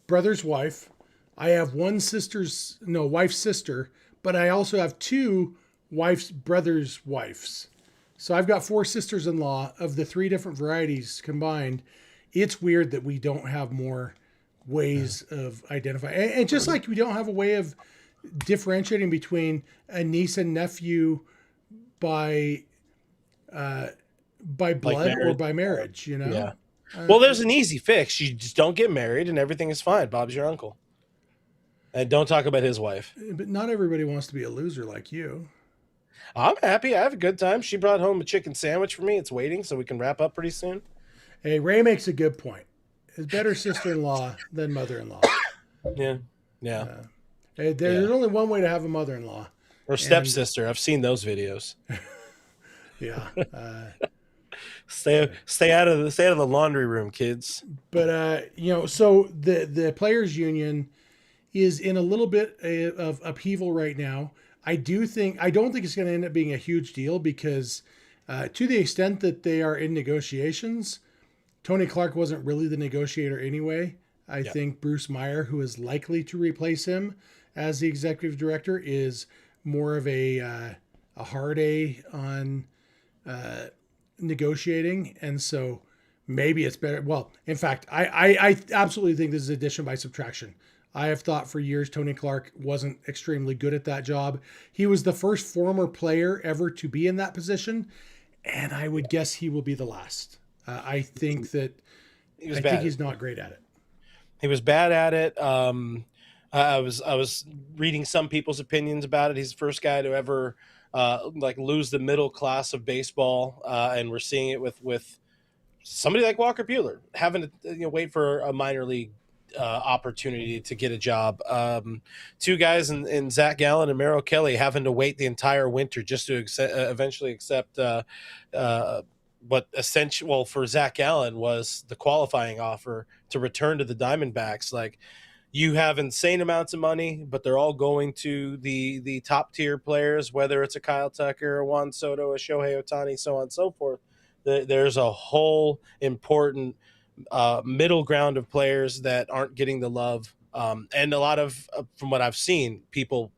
S1: brother's wife, I have one wife's sister, but I also have 2 wife's brother's wives. So I've got 4 sisters-in-law of the 3 different varieties combined. It's weird that we don't have more ways of identifying. And just like we don't have a way of differentiating between a niece and nephew by blood or by marriage,
S2: Yeah. Well, there's an easy fix. You just don't get married and everything is fine. Bob's your uncle. And don't talk about his wife.
S1: But not everybody wants to be a loser like you.
S2: I'm happy. I have a good time. She brought home a chicken sandwich for me. It's waiting, so we can wrap up pretty soon.
S1: Hey, Ray makes a good point. It's better sister-in-law than mother-in-law.
S2: Yeah.
S1: There's only one way to have a mother-in-law.
S2: Or stepsister. I've seen those videos.
S1: Yeah.
S2: Stay out of the laundry room, kids.
S1: But so the players union is in a little bit of upheaval right now. I don't think it's going to end up being a huge deal because to the extent that they are in negotiations, Tony Clark wasn't really the negotiator anyway. I think Bruce Meyer, who is likely to replace him as the executive director, is more of a hard A on negotiating. And so maybe it's better. Well, in fact, I absolutely think this is addition by subtraction. I have thought for years Tony Clark wasn't extremely good at that job. He was the first former player ever to be in that position, and I would guess he will be the last. I think he's not great at it.
S2: He was bad at it. I was reading some people's opinions about it. He's the first guy to ever lose the middle class of baseball, and we're seeing it with somebody like Walker Buehler having to wait for a minor league opportunity to get a job. 2 guys in Zach Gallen and Merrill Kelly having to wait the entire winter just to eventually accept what essential well for Zach Allen was the qualifying offer to return to the Diamondbacks. Like, you have insane amounts of money, but they're all going to the top tier players, whether it's a Kyle Tucker, a Juan Soto, a Shohei Ohtani, so on and so forth. There's a whole important middle ground of players that aren't getting the love. And a lot of, from what I've seen, people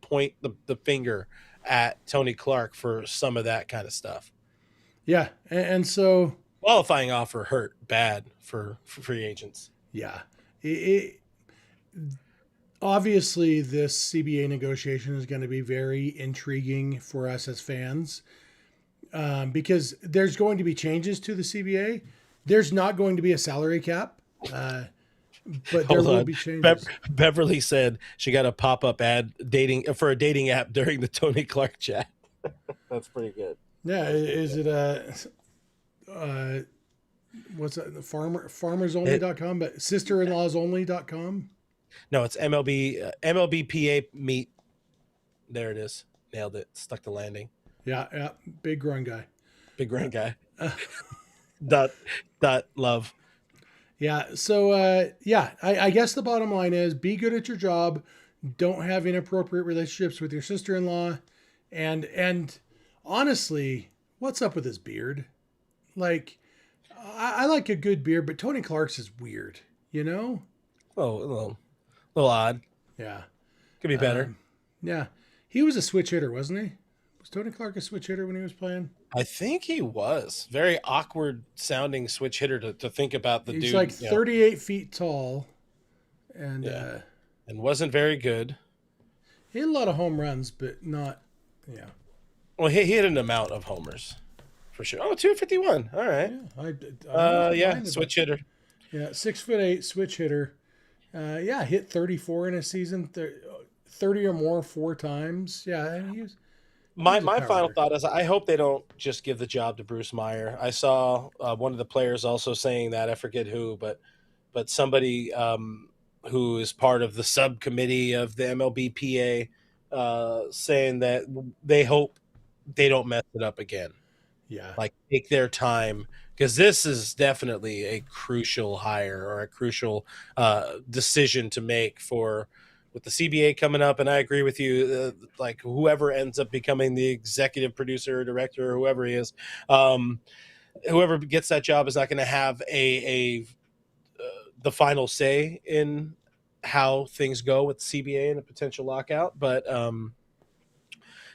S2: point the finger at Tony Clark for some of that kind of stuff.
S1: Yeah. And so
S2: Qualifying offer hurt bad for free agents.
S1: yeah, obviously this CBA negotiation is going to be very intriguing for us as fans, because there's going to be changes to the CBA. There's not going to be a salary cap, but there will be changes.
S2: Beverly said she got a pop-up ad for a dating app during the Tony Clark chat. That's pretty good.
S1: Yeah, is it what's that? Farmersonly.com, but sister-in-laws-only.com?
S2: No, it's MLBPA meet. There it is. Nailed it. Stuck the landing.
S1: Yeah. Big groin guy.
S2: Big groin guy. dot love.
S1: Yeah. So I guess the bottom line is be good at your job. Don't have inappropriate relationships with your sister-in-law. And honestly, what's up with his beard? Like, I like a good beard, but Tony Clark's is weird, you know?
S2: Oh, a little odd.
S1: Yeah.
S2: Could be better.
S1: Yeah. He was a switch hitter, wasn't he? Was Tony Clark a switch hitter when he was playing?
S2: I think he was. Very awkward sounding switch hitter to think about the dude.
S1: He's like 38 feet tall. And
S2: and wasn't very good.
S1: He had a lot of home runs, but not, yeah.
S2: Well, he hit an amount of homers. For sure. Oh, 251. All right.
S1: Yeah,
S2: switch hitter.
S1: Yeah, 6'8", switch hitter. Hit 34 in a season, 30 or more 4 times. Yeah,
S2: my final thought is I hope they don't just give the job to Bruce Meyer. I saw one of the players also saying that, I forget who, but somebody who is part of the subcommittee of the MLBPA saying that they hope they don't mess it up again.
S1: Yeah.
S2: Like, take their time, because this is definitely a crucial hire or a crucial decision to make with the CBA coming up. And I agree with you, like whoever ends up becoming the executive producer or director or whoever he is, whoever gets that job is not going to have the final say in how things go with the CBA and a potential lockout. But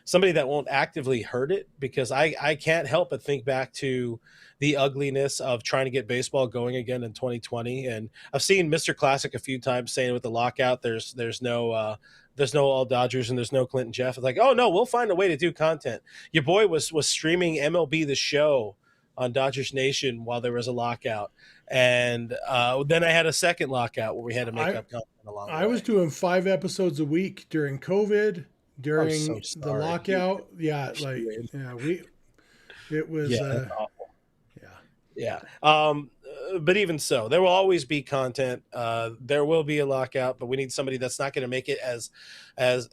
S2: somebody that won't actively hurt it, because I can't help but think back to the ugliness of trying to get baseball going again in 2020. And I've seen Mr. Classic a few times saying with the lockout, there's no all Dodgers and there's no Clint and Jeff. It's like, oh no, we'll find a way to do content. Your boy was streaming MLB The Show on Dodgers Nation while there was a lockout. And then I had a second lockout where we had to make up content along the way.
S1: I was doing 5 episodes a week during COVID. During the lockout, it was
S2: awful. Yeah. But even so, there will always be content. There will be a lockout, but we need somebody that's not going to make it as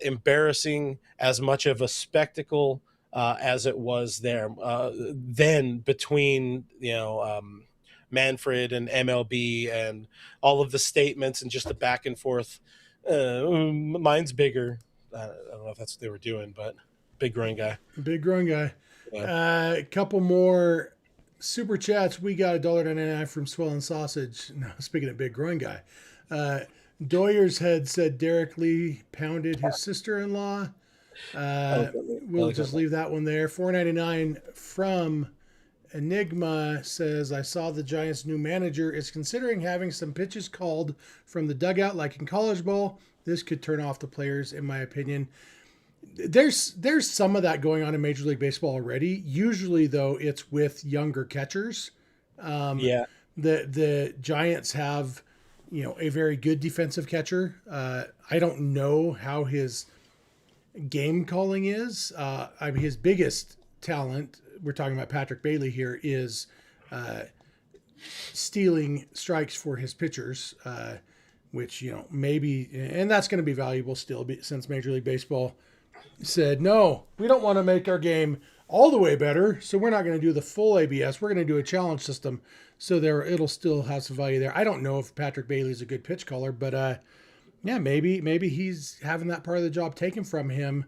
S2: embarrassing, as much of a spectacle as it was there. Then between Manfred and MLB and all of the statements and just the back and forth. Mine's bigger. I don't know if that's what they were doing, but big groin guy.
S1: Big groin guy.
S2: Yeah.
S1: A couple more super chats. We got $1.99 from Swell Sausage. No, speaking of big groin guy. Doyer's Head said Derek Lee pounded his sister-in-law. We'll just leave that one there. $4.99 from Enigma says, I saw the Giants' new manager is considering having some pitches called from the dugout like in college ball. This could turn off the players, in my opinion. There's some of that going on in Major League Baseball already. Usually, though, it's with younger catchers. The Giants have, a very good defensive catcher. I don't know how his game calling is. His biggest talent, we're talking about Patrick Bailey here, is stealing strikes for his pitchers. Which, maybe, and that's going to be valuable still, since Major League Baseball said, no, we don't want to make our game all the way better. So we're not going to do the full ABS. We're going to do a challenge system. So it'll still have some value there. I don't know if Patrick Bailey's a good pitch caller, but yeah, maybe he's having that part of the job taken from him.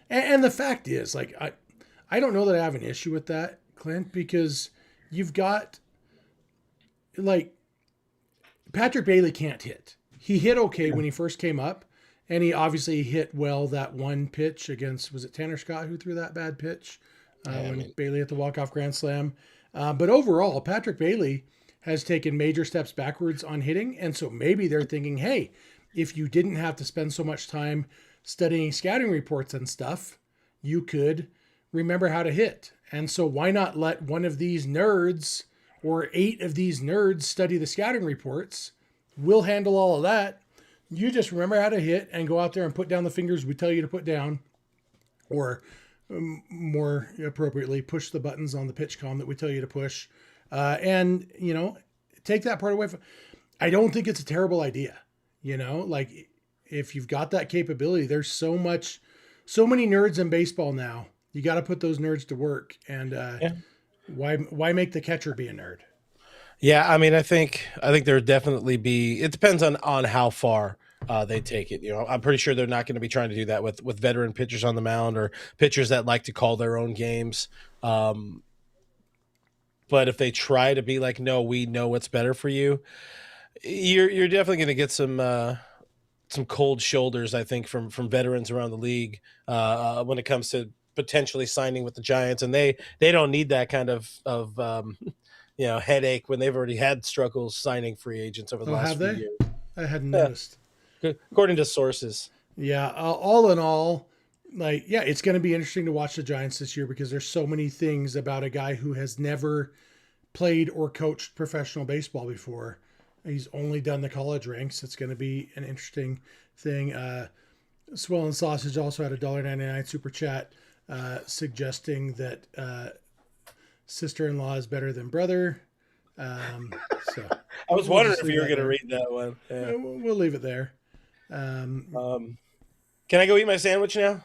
S1: And the fact is, like, I don't know that I have an issue with that, Clint, because you've got, like, Patrick Bailey can't hit. He hit okay when he first came up, and he obviously hit well that one pitch against, was it Tanner Scott who threw that bad pitch when Bailey hit the walk-off grand slam? But overall, Patrick Bailey has taken major steps backwards on hitting, and so maybe they're thinking, hey, if you didn't have to spend so much time studying scouting reports and stuff, you could remember how to hit. And so why not let one of these nerds or 8 of these nerds study the scouting reports? We'll handle all of that. You just remember how to hit and go out there and put down the fingers we tell you to put down, or more appropriately, push the buttons on the pitch comm that we tell you to push. And, take that part away from. I don't think it's a terrible idea. Like, if you've got that capability, there's so many nerds in baseball now. You got to put those nerds to work. And why make the catcher be a nerd?
S2: Yeah, I mean, I think there definitely be. It depends on how far they take it. I'm pretty sure they're not going to be trying to do that with veteran pitchers on the mound or pitchers that like to call their own games. But if they try to be like, no, we know what's better for you, you're definitely going to get some cold shoulders, I think, from veterans around the league when it comes to potentially signing with the Giants, and they don't need that kind of headache when they've already had struggles signing free agents over the last few years.
S1: I hadn't noticed.
S2: According to sources.
S1: Yeah, all in all, it's going to be interesting to watch the Giants this year because there's so many things about a guy who has never played or coached professional baseball before. He's only done the college ranks. It's going to be an interesting thing. Swell and Sausage also had a $1.99 super chat suggesting that sister-in-law is better than brother. So
S2: I was wondering if you were going to read that one. Yeah.
S1: We'll leave it there.
S2: Can I go eat my sandwich now?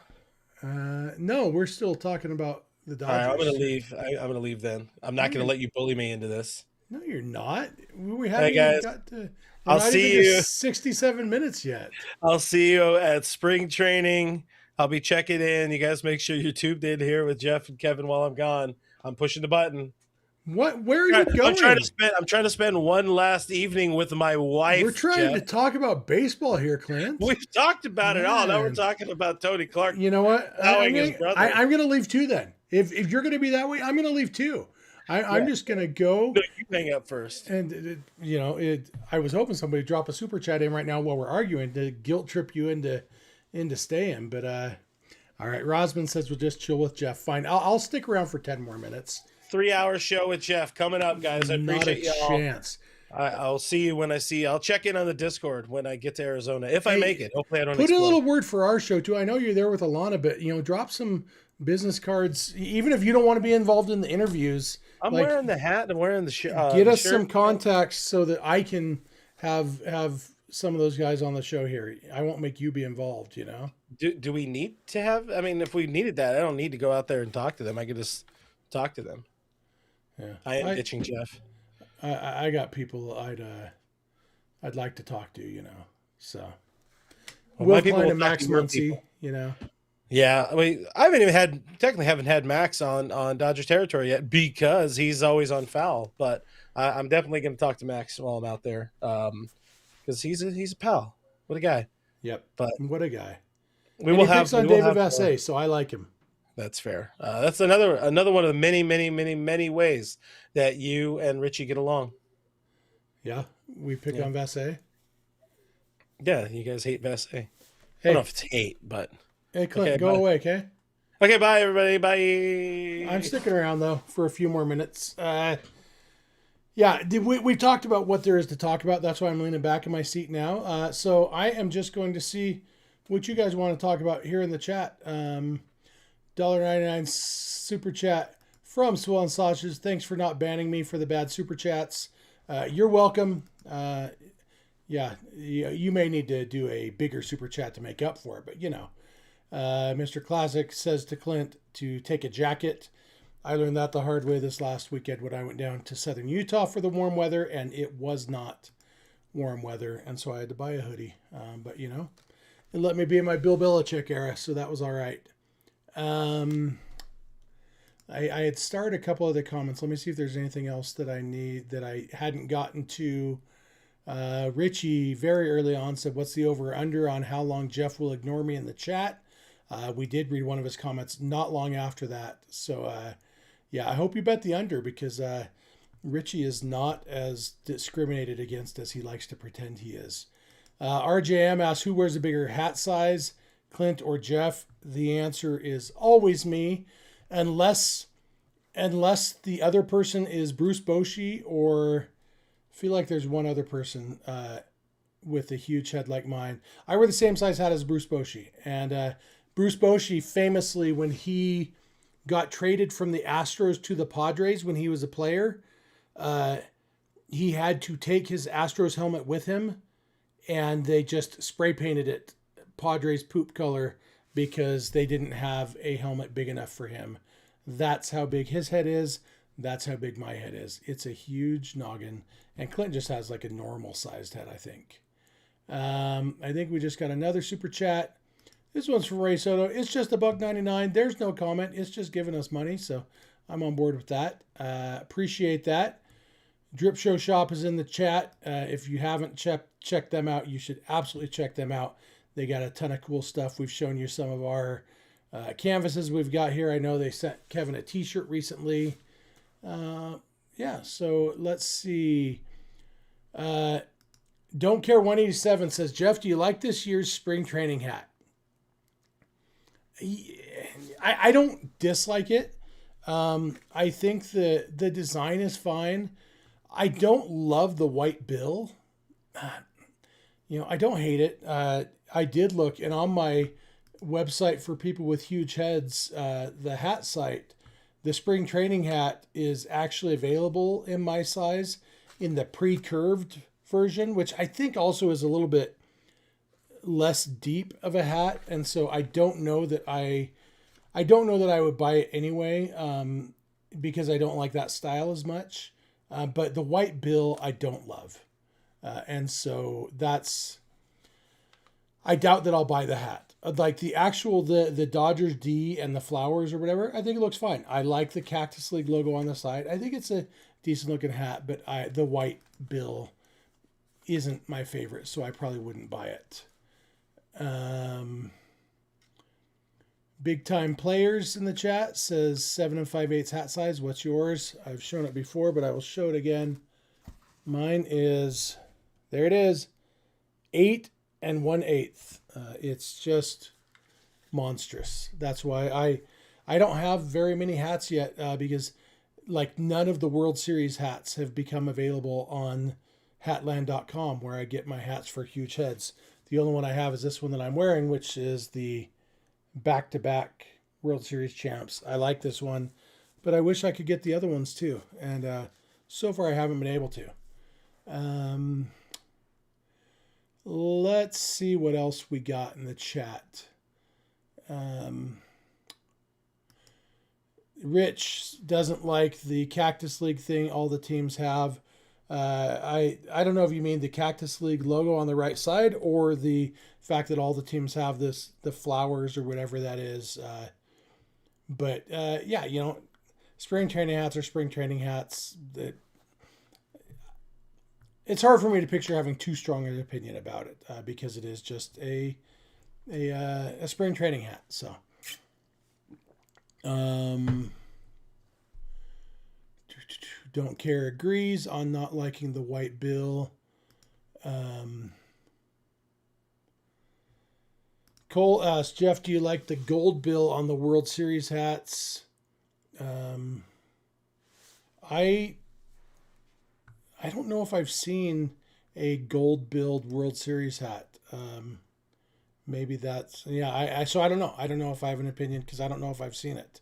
S1: No, we're still talking about the Dodgers.
S2: All right, I'm going to leave. I'm going to leave then. I'm not going to let you bully me into this.
S1: No, you're not. We haven't
S2: guys,
S1: got to.
S2: I'll see you.
S1: 67 minutes yet.
S2: I'll see you at spring training. I'll be checking in. You guys make sure you're tuned in here with Jeff and Kevin while I'm gone. I'm pushing the button.
S1: What? Where are you going?
S2: I'm trying to spend one last evening with my wife.
S1: We're trying to talk about baseball here, Clint.
S2: We've talked about it all. Now we're talking about Tony Clark.
S1: You know what?
S2: I'm
S1: going to leave too then. If you're going to be that way, I'm going to leave too. I'm just going to go.
S2: No, you hang up first.
S1: And, I was hoping somebody would drop a super chat in right now while we're arguing to guilt trip you into staying. But, all right. Rosman says we'll just chill with Jeff. Fine. I'll stick around for 10 more minutes.
S2: 3-hour show with Jeff coming up, guys. I appreciate you all.
S1: Chance.
S2: I'll see you when I see you. I'll check in on the Discord when I get to Arizona, if I make it. Hopefully I don't
S1: put a little word for our show, too. I know you're there with Alana, but, drop some business cards, even if you don't want to be involved in the interviews.
S2: I'm wearing the hat. I'm wearing the shirt.
S1: Get us some contacts so that I can have some of those guys on the show here. I won't make you be involved,
S2: Do we need to have? I mean, if we needed that, I don't need to go out there and talk to them. I could just talk to them.
S1: Yeah,
S2: I am ditching Jeff.
S1: I got people I'd like to talk to, So we'll find a Max Muncy,
S2: Yeah, I mean, I haven't had Max on Dodgers territory yet because he's always on foul. But I'm definitely going to talk to Max while I'm out there because he's a pal. What a guy.
S1: Yep.
S2: But
S1: what a guy.
S2: He picks
S1: on David Vassay, so I like him.
S2: That's fair. That's another one of the many ways that you and Richie get along.
S1: Yeah, we pick on Vassay.
S2: Yeah, you guys hate Vassay.
S1: Hey.
S2: I don't know if it's hate, but
S1: hey, Clint, go away, okay?
S2: Okay, bye everybody. Bye.
S1: I'm sticking around though for a few more minutes. We've talked about what there is to talk about. That's why I'm leaning back in my seat now. So I am just going to see what you guys want to talk about here in the chat. $1.99 super chat from Swell and Sausages. Thanks for not banning me for the bad super chats. You're welcome. You may need to do a bigger super chat to make up for it, but Mr. Classic says to Clint to take a jacket. I learned that the hard way this last weekend when I went down to southern Utah for the warm weather, and it was not warm weather, and so I had to buy a hoodie. But, it let me be in my Bill Belichick era, so that was all right. I had started a couple other comments. Let me see if there's anything else that I need that I hadn't gotten to. Richie very early on said, what's the over or under on how long Jeff will ignore me in the chat? We did read one of his comments not long after that. So, I hope you bet the under because Richie is not as discriminated against as he likes to pretend he is. RJM asks, who wears a bigger hat size, Clint or Jeff? The answer is always me, unless the other person is Bruce Bochy, or I feel like there's one other person with a huge head like mine. I wear the same size hat as Bruce Bochy, and Bruce Bochy famously, when he got traded from the Astros to the Padres when he was a player, he had to take his Astros helmet with him, and they just spray painted it Padres poop color because they didn't have a helmet big enough for him. That's how big his head is. That's how big my head is. It's a huge noggin, and Clint just has like a normal sized head, I think. I think we just got another super chat. This one's from Ray Soto. It's just $1.99. There's no comment. It's just giving us money, so I'm on board with that. Appreciate that. Drip Show Shop is in the chat. If you haven't checked them out, you should absolutely check them out. They got a ton of cool stuff. We've shown you some of our canvases we've got here. I know they sent Kevin a t-shirt recently. So let's see. Don't Care 187 says, Jeff, do you like this year's spring training hat? I don't dislike it. I think the design is fine. I don't love the white bill. I don't hate it. I did look, and on my website for people with huge heads, the hat site, the spring training hat is actually available in my size in the pre-curved version, which I think also is a little bit less deep of a hat, and so I don't know that I would buy it anyway, because I don't like that style as much. But the white bill I don't love, and so I doubt that I'll buy the hat. Like the actual the Dodgers D and the flowers or whatever, I think it looks fine. I like the Cactus League logo on the side. I think it's a decent looking hat, but the white bill isn't my favorite, so I probably wouldn't buy it. Big Time Players in the chat says 7 5/8 hat size. What's yours? I've shown it before, but I will show it again. Mine is, there it is, 8 1/8. It's just monstrous. That's why I don't have very many hats yet, because like none of the World Series hats have become available on Hatland.com, where I get my hats for huge heads. The only one I have is this one that I'm wearing, which is the back-to-back World Series champs. I like this one, but I wish I could get the other ones too. And so far I haven't been able to. Let's see what else we got in the chat. Rich doesn't like the Cactus League thing all the teams have. I don't know if you mean the Cactus League logo on the right side or the fact that all the teams have the flowers or whatever that is. But spring training hats are spring training hats. It's hard for me to picture having too strong an opinion about it, because it is just a spring training hat. So, Don't Care agrees on not liking the white bill. Cole asks, Jeff, do you like the gold bill on the World Series hats? I don't know if I've seen a gold billed World Series hat. Maybe that's, so I don't know. I don't know if I have an opinion because I don't know if I've seen it.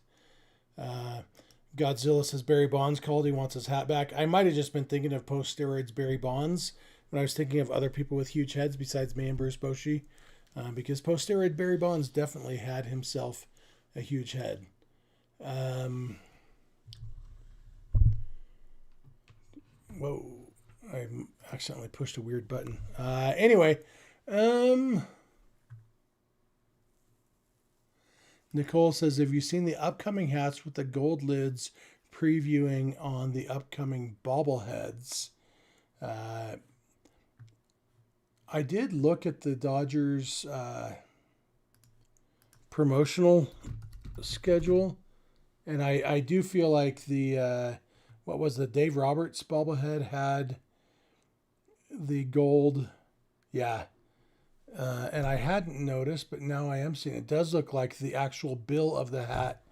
S1: Godzilla says Barry Bonds called. He wants his hat back. I might have just been thinking of post-steroids Barry Bonds when I was thinking of other people with huge heads besides me and Bruce Bochy, because post-steroid Barry Bonds definitely had himself a huge head. Whoa, I accidentally pushed a weird button. Anyway, Nicole says, have you seen the upcoming hats with the gold lids previewing on the upcoming bobbleheads? I did look at the Dodgers promotional schedule, and I do feel like the what was the Dave Roberts bobblehead had the gold, yeah. And I hadn't noticed, but now I am seeing it. It does look like the actual bill of the hat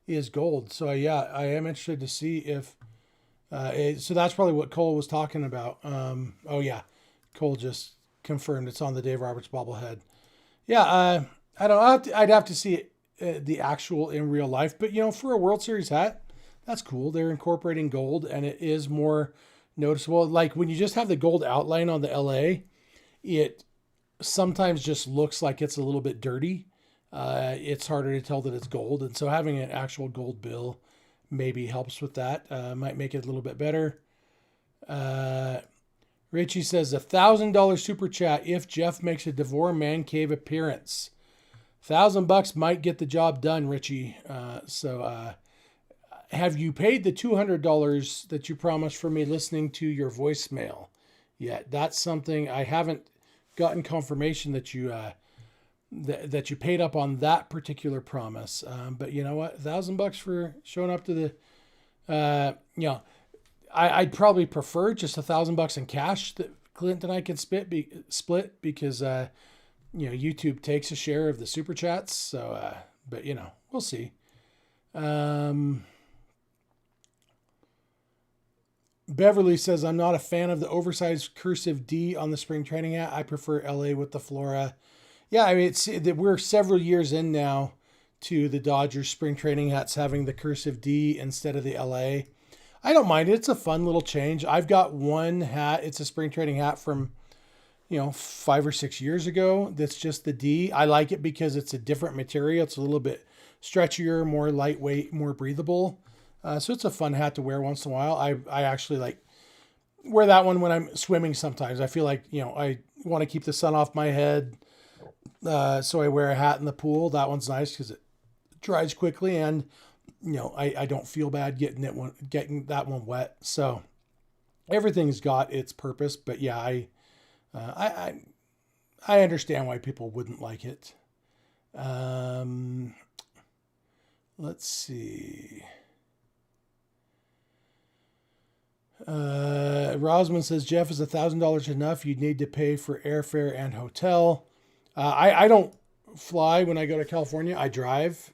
S1: is gold. So yeah, I am interested to see if. So that's probably what Cole was talking about. Oh yeah, Cole just confirmed it's on the Dave Roberts bobblehead. Yeah, I don't know. I'd have to see it, the actual in real life, but for a World Series hat, that's cool. They're incorporating gold, and it is more noticeable. Like when you just have the gold outline on the LA, it sometimes just looks like it's a little bit dirty. It's harder to tell that it's gold, and so having an actual gold bill maybe helps with that. Might make it a little bit better. Richie says $1,000 super chat if Jeff makes a DeVore Man Cave appearance. $1,000 might get the job done, Richie. Have you paid the $200 that you promised for me listening to your voicemail yet? That's something I haven't gotten confirmation that you that you paid up on that particular promise. But you know what? $1,000 for showing up to the, I'd probably prefer just $1,000 in cash that Clint and I can split because YouTube takes a share of the super chats. So, but we'll see. Beverly says, I'm not a fan of the oversized cursive D on the spring training hat. I prefer LA with the Flora. Yeah, I mean, we're several years in now to the Dodgers spring training hats having the cursive D instead of the LA. I don't mind it. It's a fun little change. I've got one hat. It's a spring training hat from, 5 or 6 years ago. That's just the D. I like it because it's a different material. It's a little bit stretchier, more lightweight, more breathable. So it's a fun hat to wear once in a while. I actually like wear that one when I'm swimming sometimes. I feel like, I want to keep the sun off my head. So I wear a hat in the pool. That one's nice because it dries quickly, and I don't feel bad getting that one wet. So everything's got its purpose, but yeah, I understand why people wouldn't like it. Let's see. Rosman says, Jeff, is $1,000 enough? You'd need to pay for airfare and hotel. I don't fly when I go to California. I drive,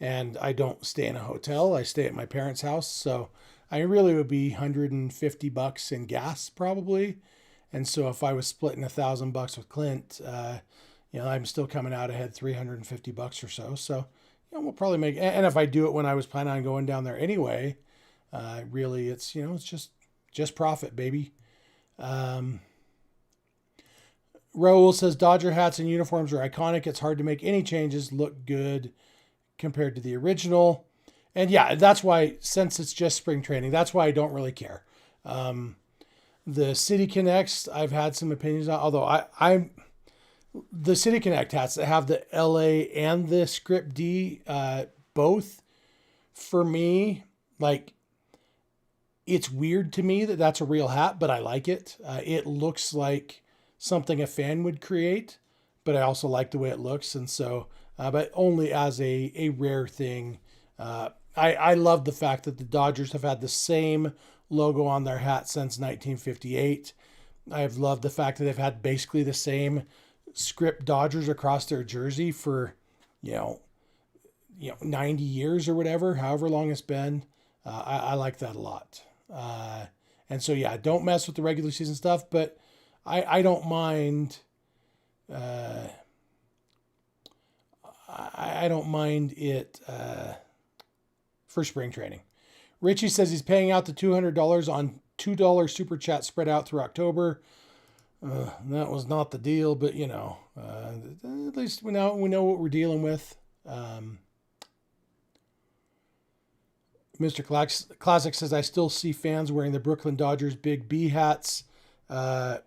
S1: and I don't stay in a hotel. I stay at my parents' house. So I really would be $150 in gas probably. And so if I was splitting $1,000 with Clint, I'm still coming out ahead $350 or so. So, we'll probably make, and if I do it when I was planning on going down there anyway, really it's, it's just profit, baby. Raul says Dodger hats and uniforms are iconic. It's hard to make any changes look good compared to the original. And yeah, that's why, since it's just spring training, that's why I don't really care. The City Connects, I've had some opinions on, although I'm the City Connect hats that have the LA and the Script D, both, for me, like, it's weird to me that that's a real hat, but I like it. It looks like something a fan would create, but I also like the way it looks. And so, but only as a rare thing. I love the fact that the Dodgers have had the same logo on their hat since 1958. I've loved the fact that they've had basically the same script Dodgers across their jersey for, 90 years or whatever, however long it's been. I like that a lot. And so, yeah, don't mess with the regular season stuff, but I don't mind. I don't mind it for spring training. Richie says he's paying out the $200 on $2 super chat spread out through October. That was not the deal, but at least we know what we're dealing with. Mr. Classic says, I still see fans wearing the Brooklyn Dodgers big B hats. I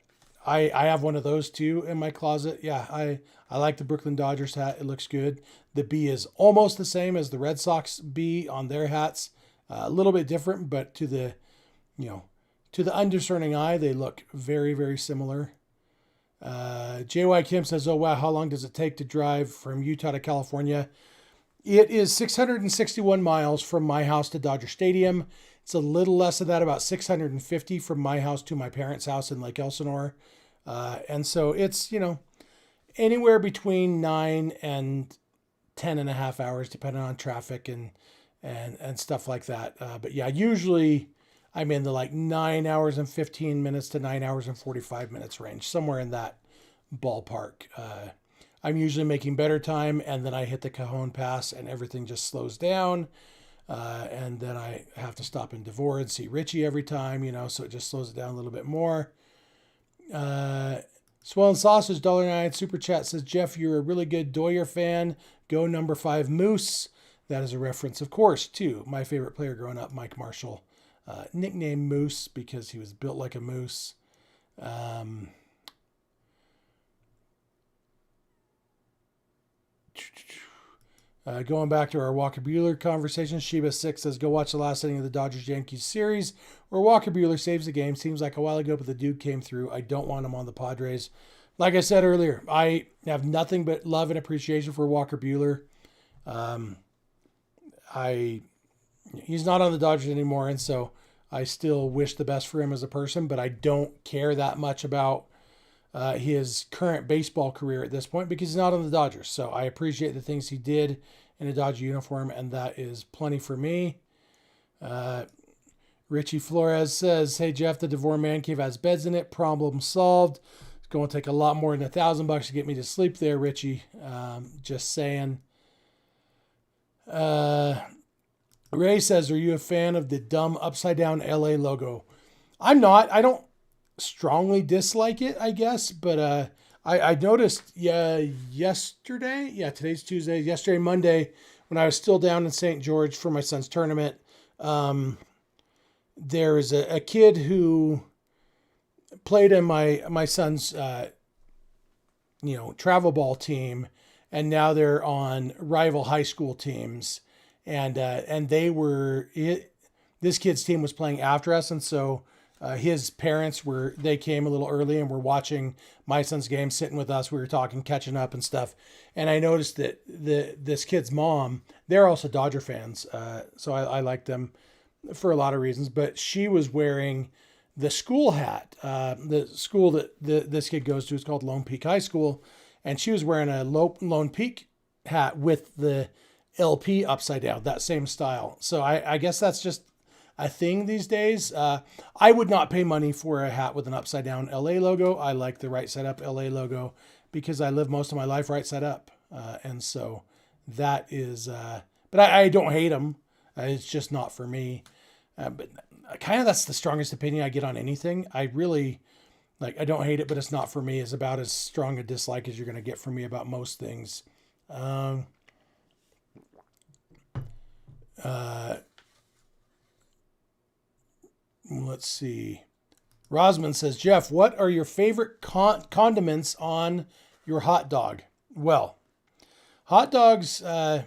S1: have one of those too in my closet. Yeah, I like the Brooklyn Dodgers hat. It looks good. The B is almost the same as the Red Sox B on their hats. A little bit different, but to the undiscerning eye, they look very, very similar. JY Kim says, oh, wow, how long does it take to drive from Utah to California? It is 661 miles from my house to Dodger Stadium. It's a little less than that, about 650 from my house to my parents' house in Lake Elsinore. And so it's, anywhere between 9 and 10 and a half hours, depending on traffic and stuff like that. But yeah, usually I'm in the 9 hours and 15 minutes to 9 hours and 45 minutes range, somewhere in that ballpark. I'm usually making better time, and then I hit the Cajon Pass and everything just slows down. And then I have to stop in Devore and see Richie every time, so it just slows it down a little bit more. Swollen Sausage, $1.09 Super Chat says, Jeff, you're a really good Doyer fan. Go number 5 Moose. That is a reference, of course, to my favorite player growing up, Mike Marshall. Nicknamed Moose because he was built like a moose. Going back to our Walker Buehler conversation, Sheba6 says, go watch the last inning of the Dodgers-Yankees series where Walker Buehler saves the game. Seems like a while ago, but the dude came through. I don't want him on the Padres. Like I said earlier, I have nothing but love and appreciation for Walker Buehler. He's not on the Dodgers anymore, and so I still wish the best for him as a person, but I don't care that much about his current baseball career at this point because he's not on the Dodgers. So I appreciate the things he did in a Dodger uniform, and that is plenty for me. Richie Flores says, hey, Jeff, the Devore Man Cave has beds in it. Problem solved. It's going to take a lot more than $1,000 to get me to sleep there, Richie. Just saying. Ray says, are you a fan of the dumb upside-down LA logo? I'm not. I don't strongly dislike it, I guess, but I noticed yesterday, today's Tuesday, yesterday, Monday, when I was still down in St. George for my son's tournament, there is a kid who played in my son's travel ball team, and now they're on rival high school teams, and this kid's team was playing after us, and so his parents they came a little early and were watching my son's game, sitting with us. We were talking, catching up and stuff. And I noticed that this kid's mom, they're also Dodger fans. So I like them for a lot of reasons, but she was wearing the school hat. The school that this kid goes to is called Lone Peak High School. And she was wearing a Lone Peak hat with the LP upside down, that same style. So I guess that's just a thing these days. I would not pay money for a hat with an upside down LA logo. I like the right side up LA logo because I live most of my life right side up. And so that is, but I don't hate them. It's just not for me. But kind of that's the strongest opinion I get on anything. I really I don't hate it, but it's not for me. It's about as strong a dislike as you're going to get from me about most things. Let's see. Rosman says, Jeff, what are your favorite condiments on your hot dog? Well, hot dogs, I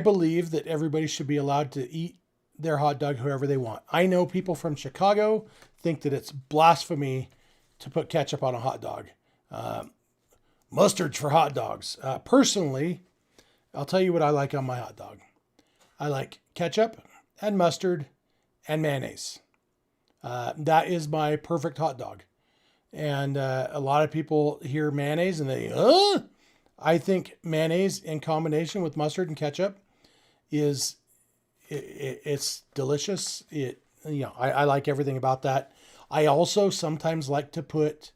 S1: believe that everybody should be allowed to eat their hot dog however they want. I know people from Chicago think that it's blasphemy to put ketchup on a hot dog. Mustard's for hot dogs. Personally, I'll tell you what I like on my hot dog. I like ketchup and mustard and mayonnaise. That is my perfect hot dog. And a lot of people hear mayonnaise and they, I think mayonnaise in combination with mustard and ketchup it's delicious. I like everything about that. I also sometimes like to put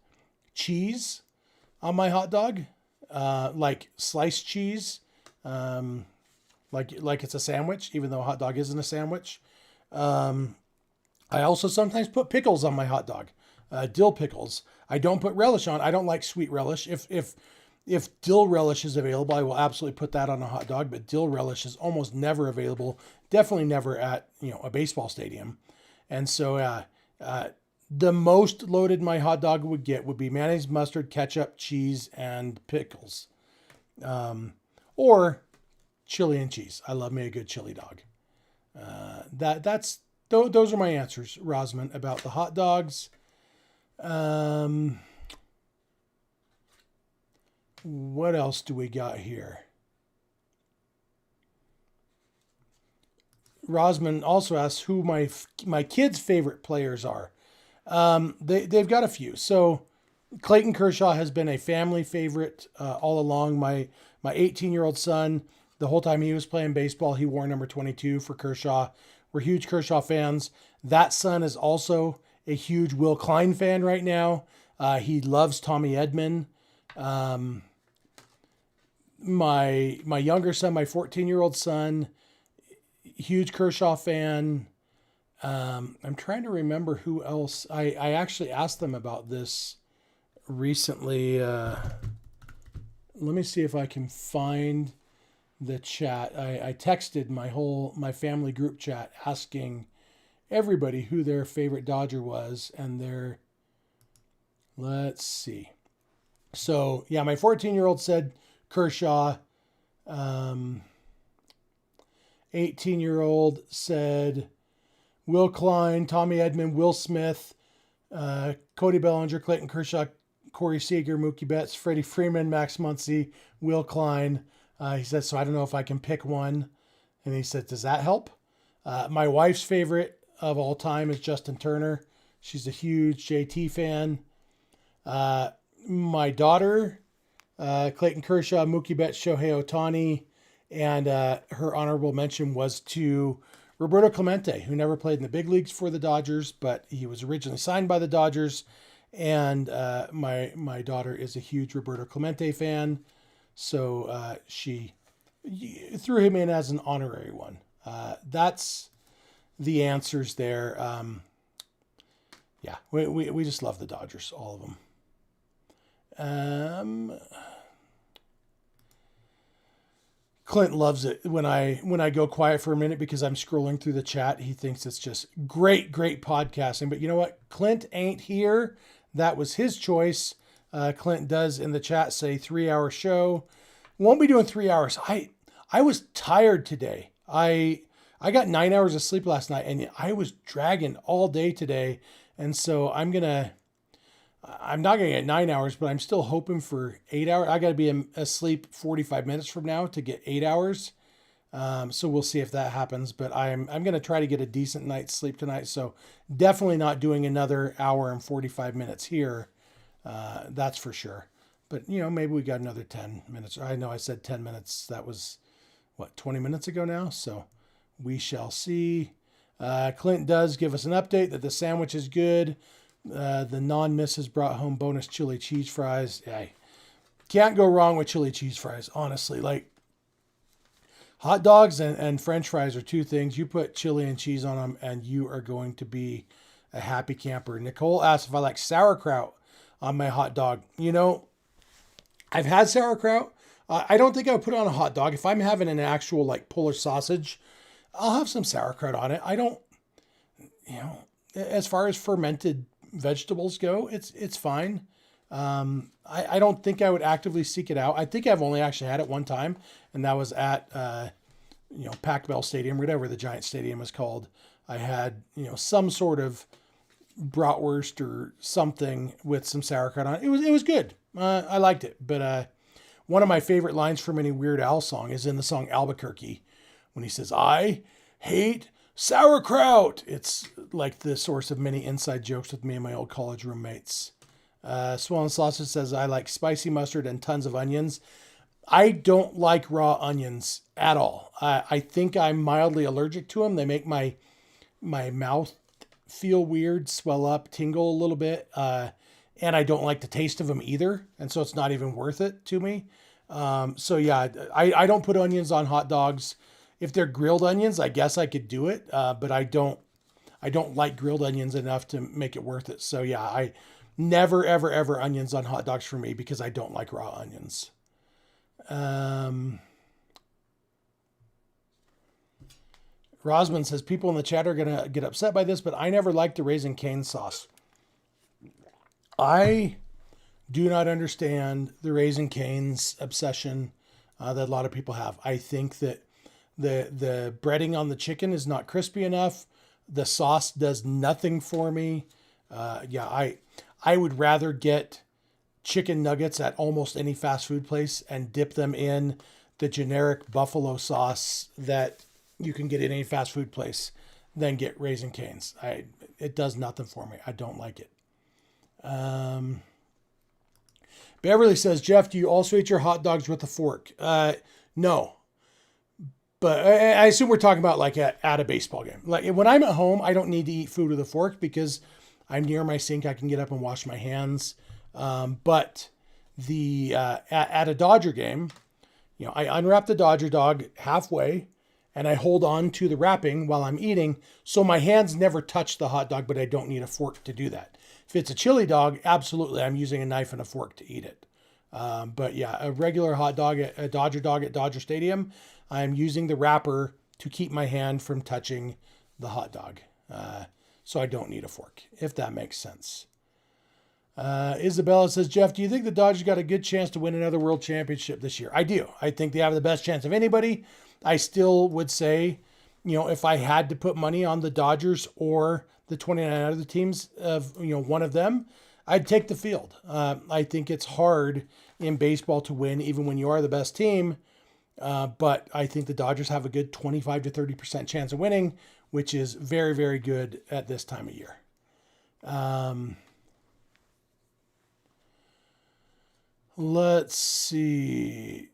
S1: cheese on my hot dog, like sliced cheese, like it's a sandwich, even though a hot dog isn't a sandwich. I also sometimes put pickles on my hot dog, dill pickles. I don't put relish on. I don't like sweet relish. If If dill relish is available, I will absolutely put that on a hot dog, but dill relish is almost never available. Definitely never at, a baseball stadium. And so the most loaded my hot dog would get would be mayonnaise, mustard, ketchup, cheese, and pickles. Or chili and cheese. I love me a good chili dog. Those are my answers, Rosman, about the hot dogs. What else do we got here? Rosman also asks who my kids' favorite players are. They've got a few. So Clayton Kershaw has been a family favorite all along. My 18-year-old son, the whole time he was playing baseball, he wore number 22 for Kershaw. We're huge Kershaw fans. That son is also a huge Will Klein fan right now. He loves Tommy Edman. My younger son, my 14-year-old son, huge Kershaw fan. I'm trying to remember who else. I actually asked them about this recently. Let me see if I can find the chat. I texted my family group chat asking everybody who their favorite Dodger was, and let's see. So yeah, my 14-year-old said Kershaw. 18-year-old said Will Klein, Tommy Edman, Will Smith, Cody Bellinger, Clayton Kershaw, Corey Seager, Mookie Betts, Freddie Freeman, Max Muncy, Will Klein. He said, so I don't know if I can pick one. And he said, does that help? My wife's favorite of all time is Justin Turner. She's a huge JT fan. My daughter, Clayton Kershaw, Mookie Betts, Shohei Ohtani, and her honorable mention was to Roberto Clemente, who never played in the big leagues for the Dodgers, but he was originally signed by the Dodgers. And my daughter is a huge Roberto Clemente fan, so she threw him in as an honorary one. That's the answers there. Yeah, we just love the Dodgers, all of them. Clint loves it when I go quiet for a minute because I'm scrolling through the chat. He thinks it's just great podcasting. But you know what? Clint ain't here. That was his choice. Clint does in the chat say 3-hour show. Won't be doing 3 hours. I was tired today. I got 9 hours of sleep last night, and I was dragging all day today. And so I'm not going to get 9 hours, but I'm still hoping for 8 hours. I got to be asleep 45 minutes from now to get 8 hours. So we'll see if that happens, but I'm going to try to get a decent night's sleep tonight. So definitely not doing another hour and 45 minutes here. That's for sure. But maybe we got another 10 minutes. I know I said 10 minutes. That was 20 minutes ago now. So we shall see. Clint does give us an update that the sandwich is good. The non-misses brought home bonus chili cheese fries. Yeah, can't go wrong with chili cheese fries, honestly. Like, hot dogs and French fries are two things. You put chili and cheese on them, and you are going to be a happy camper. Nicole asked if I like sauerkraut on my hot dog. I've had sauerkraut. I don't think I would put it on a hot dog. If I'm having an actual, like, Polish sausage, I'll have some sauerkraut on it. I don't, as far as fermented vegetables go, it's fine. I don't think I would actively seek it out. I think I've only actually had it one time, and that was at Pac Bell Stadium, whatever the Giant Stadium is called. I had some sort of bratwurst or something with some sauerkraut on it. It was good. I liked it. But one of my favorite lines from any Weird Al song is in the song Albuquerque, when he says, "I hate sauerkraut." It's like the source of many inside jokes with me and my old college roommates. Swollen Sausage says, I like spicy mustard and tons of onions. I don't like raw onions at all. I think I'm mildly allergic to them. They make my mouth feel weird, swell up, tingle a little bit. And I don't like the taste of them either. And so it's not even worth it to me. So yeah, I don't put onions on hot dogs. If they're grilled onions, I guess I could do it. But I don't like grilled onions enough to make it worth it. So yeah, I never, ever, ever onions on hot dogs for me because I don't like raw onions. Rosman says people in the chat are going to get upset by this, but I never liked the Raising Cane sauce. I do not understand the Raising Cane's obsession that a lot of people have. I think that the breading on the chicken is not crispy enough. The sauce does nothing for me. I would rather get chicken nuggets at almost any fast food place and dip them in the generic buffalo sauce that you can get at any fast food place than get Raising Cane's. It does nothing for me. I don't like it. Beverly says, Jeff, do you also eat your hot dogs with a fork? No. But I assume we're talking about like at a baseball game. Like when I'm at home, I don't need to eat food with a fork because I'm near my sink. I can get up and wash my hands. But at a Dodger game, I unwrap the Dodger dog halfway and I hold on to the wrapping while I'm eating. So my hands never touch the hot dog, but I don't need a fork to do that. If it's a chili dog, absolutely, I'm using a knife and a fork to eat it. But yeah, a regular hot dog, a Dodger dog at Dodger Stadium, I'm using the wrapper to keep my hand from touching the hot dog. So I don't need a fork, if that makes sense. Isabella says, Jeff, do you think the Dodgers got a good chance to win another world championship this year? I do. I think they have the best chance of anybody. I still would say, if I had to put money on the Dodgers or the 29 other teams of, one of them, I'd take the field. I think it's hard in baseball to win, even when you are the best team. But I think the Dodgers have a good 25 to 30% chance of winning, which is very, very good at this time of year. Let's see.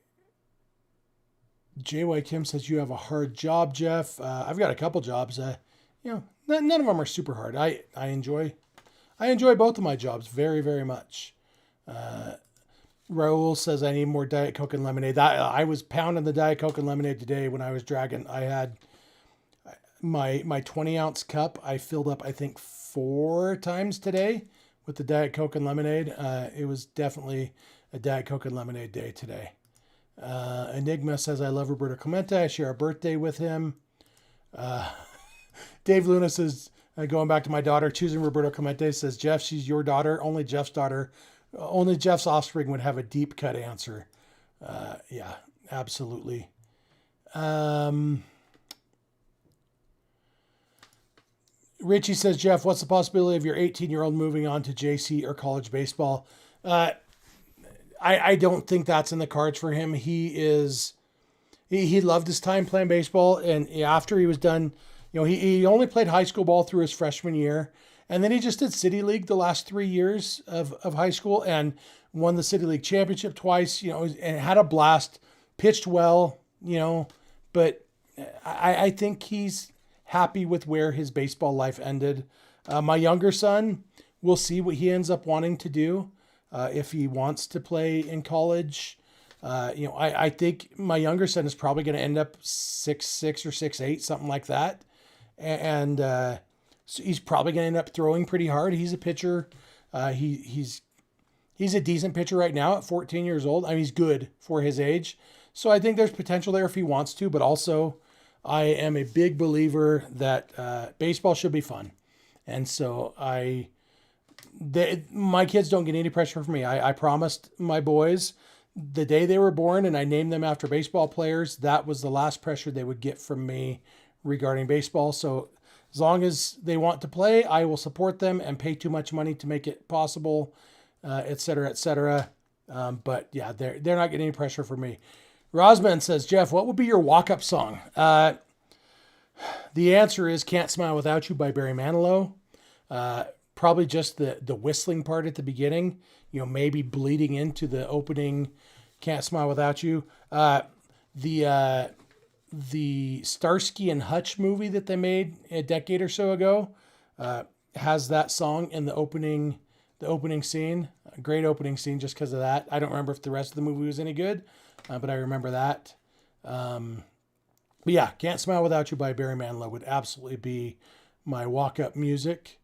S1: J.Y. Kim says, you have a hard job, Jeff. I've got a couple jobs. None of them are super hard. I enjoy both of my jobs very, very much. Raul says, I need more Diet Coke and lemonade. I was pounding the Diet Coke and lemonade today when I was dragging. I had my 20-ounce cup. I filled up, I think, 4 times today with the Diet Coke and lemonade. It was definitely a Diet Coke and lemonade day today. Enigma says, I love Roberto Clemente. I share a birthday with him. Dave Luna says, going back to my daughter, choosing Roberto Clemente, says, Jeff, she's your daughter, only Jeff's daughter. Only Jeff's offspring would have a deep cut answer. Yeah, absolutely. Richie says, Jeff, what's the possibility of your 18-year-old moving on to JC or college baseball? I don't think that's in the cards for him. He loved his time playing baseball, and after he was done, he only played high school ball through his freshman year, and then he just did City League the last 3 years of high school and won the City League championship twice, and had a blast, pitched well, but I think he's happy with where his baseball life ended. My younger son, we'll see what he ends up wanting to do. If he wants to play in college, I think my younger son is probably going to end up 6'6" or 6'8", something like that. And so he's probably going to end up throwing pretty hard. He's a pitcher. He's a decent pitcher right now at 14 years old. I mean, he's good for his age. So I think there's potential there if he wants to, but also I am a big believer that baseball should be fun. And so my kids don't get any pressure from me. I promised my boys the day they were born, and I named them after baseball players, that was the last pressure they would get from me regarding baseball. So as long as they want to play, I will support them and pay too much money to make it possible, et cetera, et cetera. But yeah, they're not getting any pressure from me. Rosman says, Jeff, what would be your walk-up song? The answer is Can't Smile Without You by Barry Manilow. Probably just the whistling part at the beginning, maybe bleeding into the opening Can't Smile Without You. The Starsky and Hutch movie that they made a decade or so ago has that song in the opening scene. A great opening scene just because of that. I don't remember if the rest of the movie was any good, but I remember that. But yeah, Can't Smile Without You by Barry Manilow would absolutely be my walk-up music.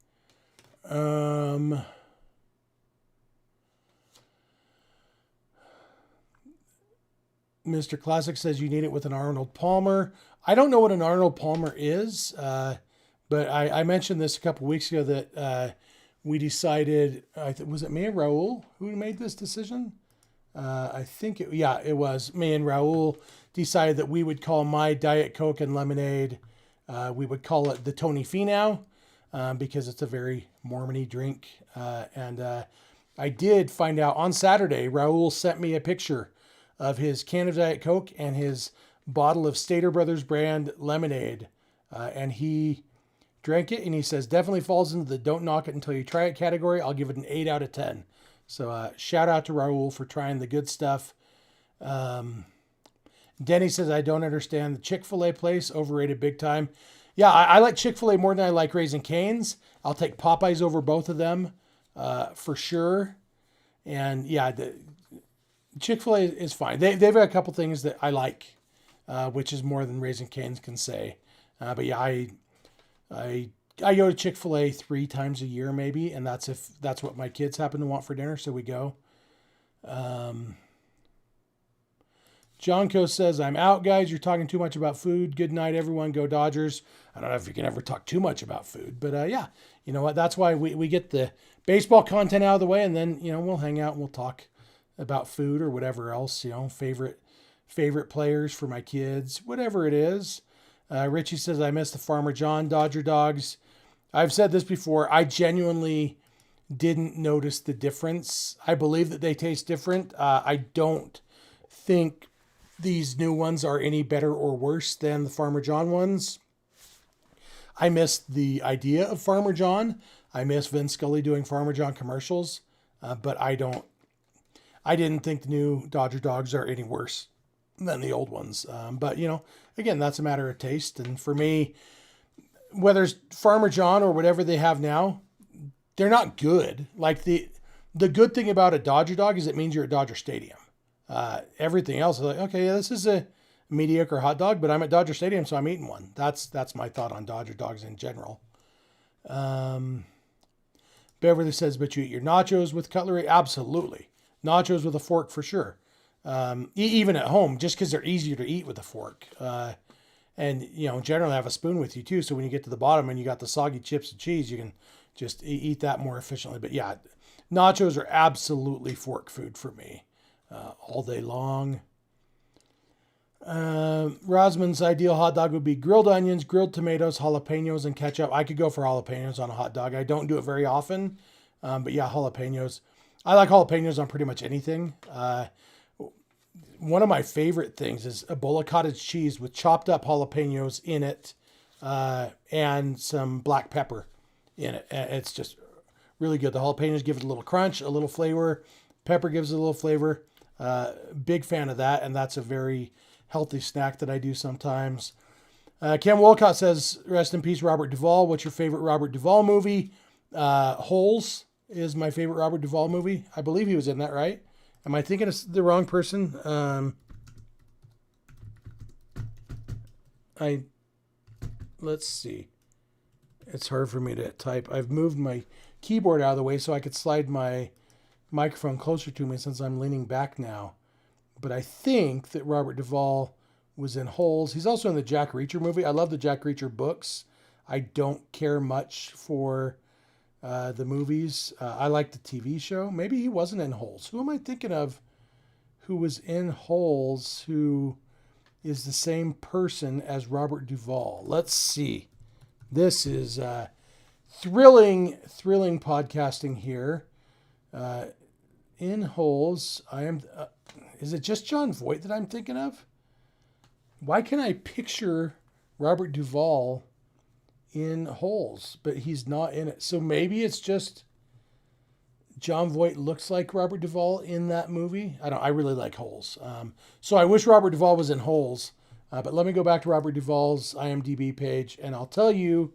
S1: Mr. Classic says you need it with an Arnold Palmer. I don't know what an Arnold Palmer is, but I mentioned this a couple weeks ago that we decided, was it me and Raul who made this decision? I think it was me and Raul decided that we would call my Diet Coke and lemonade, we would call it the Tony Finau, because it's a very Mormon-y drink. And I did find out on Saturday, Raul sent me a picture of his can of Diet Coke and his bottle of Stater Brothers brand lemonade. And he drank it and he says, definitely falls into the don't knock it until you try it category. I'll give it an 8 out of 10. So shout out to Raul for trying the good stuff. Denny says, I don't understand the Chick-fil-A place. Overrated big time. Yeah, I like Chick-fil-A more than I like Raising Cane's. I'll take Popeyes over both of them for sure. And yeah, Chick-fil-A is fine. They've got a couple things that I like, which is more than Raising Cane's can say. But yeah, I go to Chick-fil-A 3 times a year maybe, and that's if that's what my kids happen to want for dinner, so we go. John Co says, I'm out, guys. You're talking too much about food. Good night, everyone. Go Dodgers. I don't know if you can ever talk too much about food, but yeah, you know what? That's why we get the baseball content out of the way, and then, you know, we'll hang out and we'll talk about food or whatever else, you know, favorite players for my kids, whatever it is. Richie says, I miss the Farmer John Dodger dogs. I've said this before. I genuinely didn't notice the difference. I believe that they taste different. I don't think these new ones are any better or worse than the Farmer John ones. I miss the idea of Farmer John. I miss Vin Scully doing Farmer John commercials. But I didn't think the new Dodger dogs are any worse than the old ones. But, you know, again, that's a matter of taste. And for me, whether it's Farmer John or whatever they have now, they're not good. Like the good thing about a Dodger dog is it means you're at Dodger Stadium. Everything else is like, okay, yeah, this is a mediocre hot dog, but I'm at Dodger Stadium, so I'm eating one. That's my thought on Dodger dogs in general. Beverly says, but you eat your nachos with cutlery? Absolutely. Nachos with a fork for sure. Even at home, just because they're easier to eat with a fork. And, you know, generally have a spoon with you too. So when you get to the bottom and you got the soggy chips and cheese, you can just eat that more efficiently. But yeah, nachos are absolutely fork food for me all day long. Rosman's ideal hot dog would be grilled onions, grilled tomatoes, jalapenos, and ketchup. I could go for jalapenos on a hot dog. I don't do it very often. But yeah, jalapenos. I like jalapenos on pretty much anything. One of my favorite things is a bowl of cottage cheese with chopped up jalapenos in it and some black pepper in it. It's just really good. The jalapenos give it a little crunch, a little flavor. Pepper gives it a little flavor. Big fan of that, and that's a very healthy snack that I do sometimes. Ken Wolcott says, rest in peace, Robert Duvall. What's your favorite Robert Duvall movie? Holes is my favorite Robert Duvall movie. I believe he was in that, right? Am I thinking of the wrong person? Let's see. It's hard for me to type. I've moved my keyboard out of the way so I could slide my microphone closer to me since I'm leaning back now. But I think that Robert Duvall was in Holes. He's also in the Jack Reacher movie. I love the Jack Reacher books. I don't care much for the movies. I like the TV show. Maybe he wasn't in Holes. Who am I thinking of who was in Holes who is the same person as Robert Duvall? Let's see. This is thrilling podcasting here. In Holes, I am... is it just John Voight that I'm thinking of? Why can I picture Robert Duvall in Holes, but he's not in it? So maybe it's just John Voight looks like Robert Duvall in that movie. I really like Holes. So I wish Robert Duvall was in Holes, but let me go back to Robert Duvall's IMDb page and I'll tell you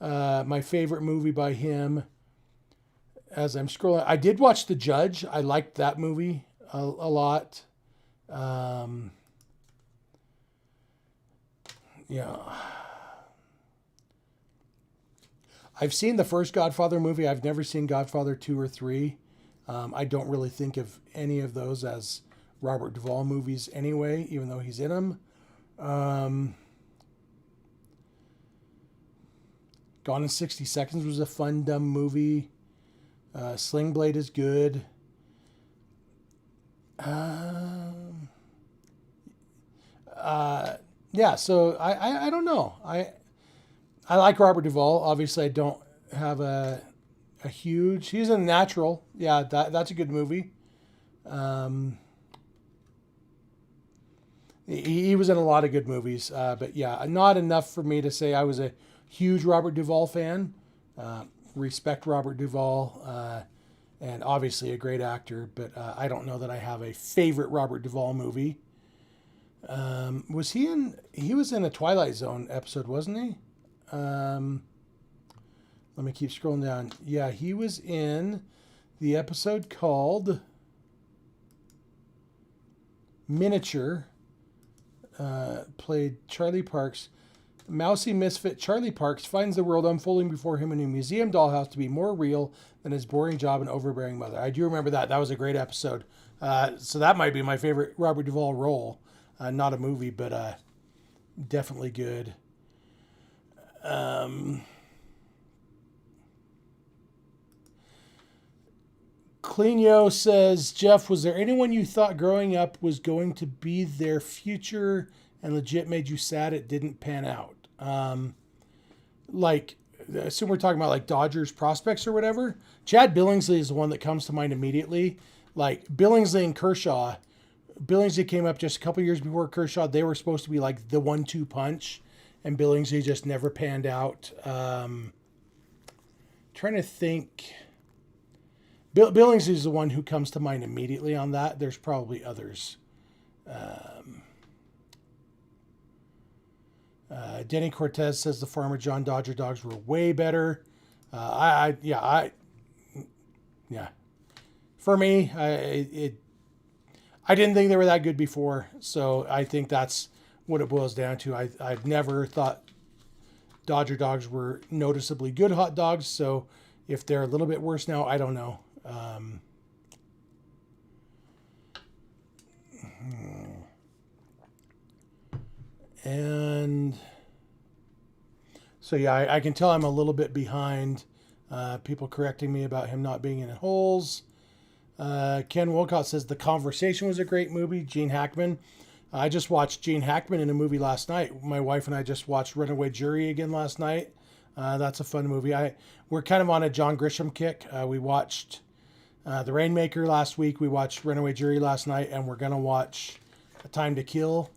S1: my favorite movie by him as I'm scrolling. I did watch The Judge. I liked that movie a lot. Yeah. I've seen the first Godfather movie. I've never seen Godfather 2 or 3. I don't really think of any of those as Robert Duvall movies anyway, even though he's in them. Gone in 60 Seconds was a fun, dumb movie. Sling Blade is good. Yeah, so I don't know. I like Robert Duvall. Obviously, I don't have a huge. He's a natural. Yeah, that's a good movie. He was in a lot of good movies, but yeah, not enough for me to say I was a huge Robert Duvall fan. Respect Robert Duvall, and obviously a great actor, but I don't know that I have a favorite Robert Duvall movie. Was he in? He was in a Twilight Zone episode, wasn't he? Let me keep scrolling down. Yeah, he was in the episode called Miniature. Played Charlie Parks. Mousy misfit Charlie Parks finds the world unfolding before him in a museum dollhouse to be more real than his boring job and overbearing mother. I do remember that. That was a great episode. So that might be my favorite Robert Duvall role. Not a movie, but definitely good. Cleanio says, Jeff, was there anyone you thought growing up was going to be their future and legit made you sad it didn't pan out? Like, I assume we're talking about like Dodgers prospects or whatever. Chad Billingsley is the one that comes to mind immediately. Like Billingsley and Kershaw. Billingsley came up just a couple years before Kershaw. They were supposed to be like the 1-2 punch, and Billingsley just never panned out. Trying to think. Billingsley is the one who comes to mind immediately on that. There's probably others. Denny Cortez says the Farmer John Dodger dogs were way better. Yeah. For me, I didn't think they were that good before, so I think that's what it boils down to. I've never thought Dodger dogs were noticeably good hot dogs, so if they're a little bit worse now, I don't know. And so, yeah, I can tell I'm a little bit behind. People correcting me about him not being in holes. Ken Wilcott says The Conversation was a great movie. Gene Hackman. I just watched Gene Hackman in a movie last night. My wife and I just watched Runaway Jury again last night. That's a fun movie. We're kind of on a John Grisham kick. We watched The Rainmaker last week. We watched Runaway Jury last night, and we're going to watch A Time to Kill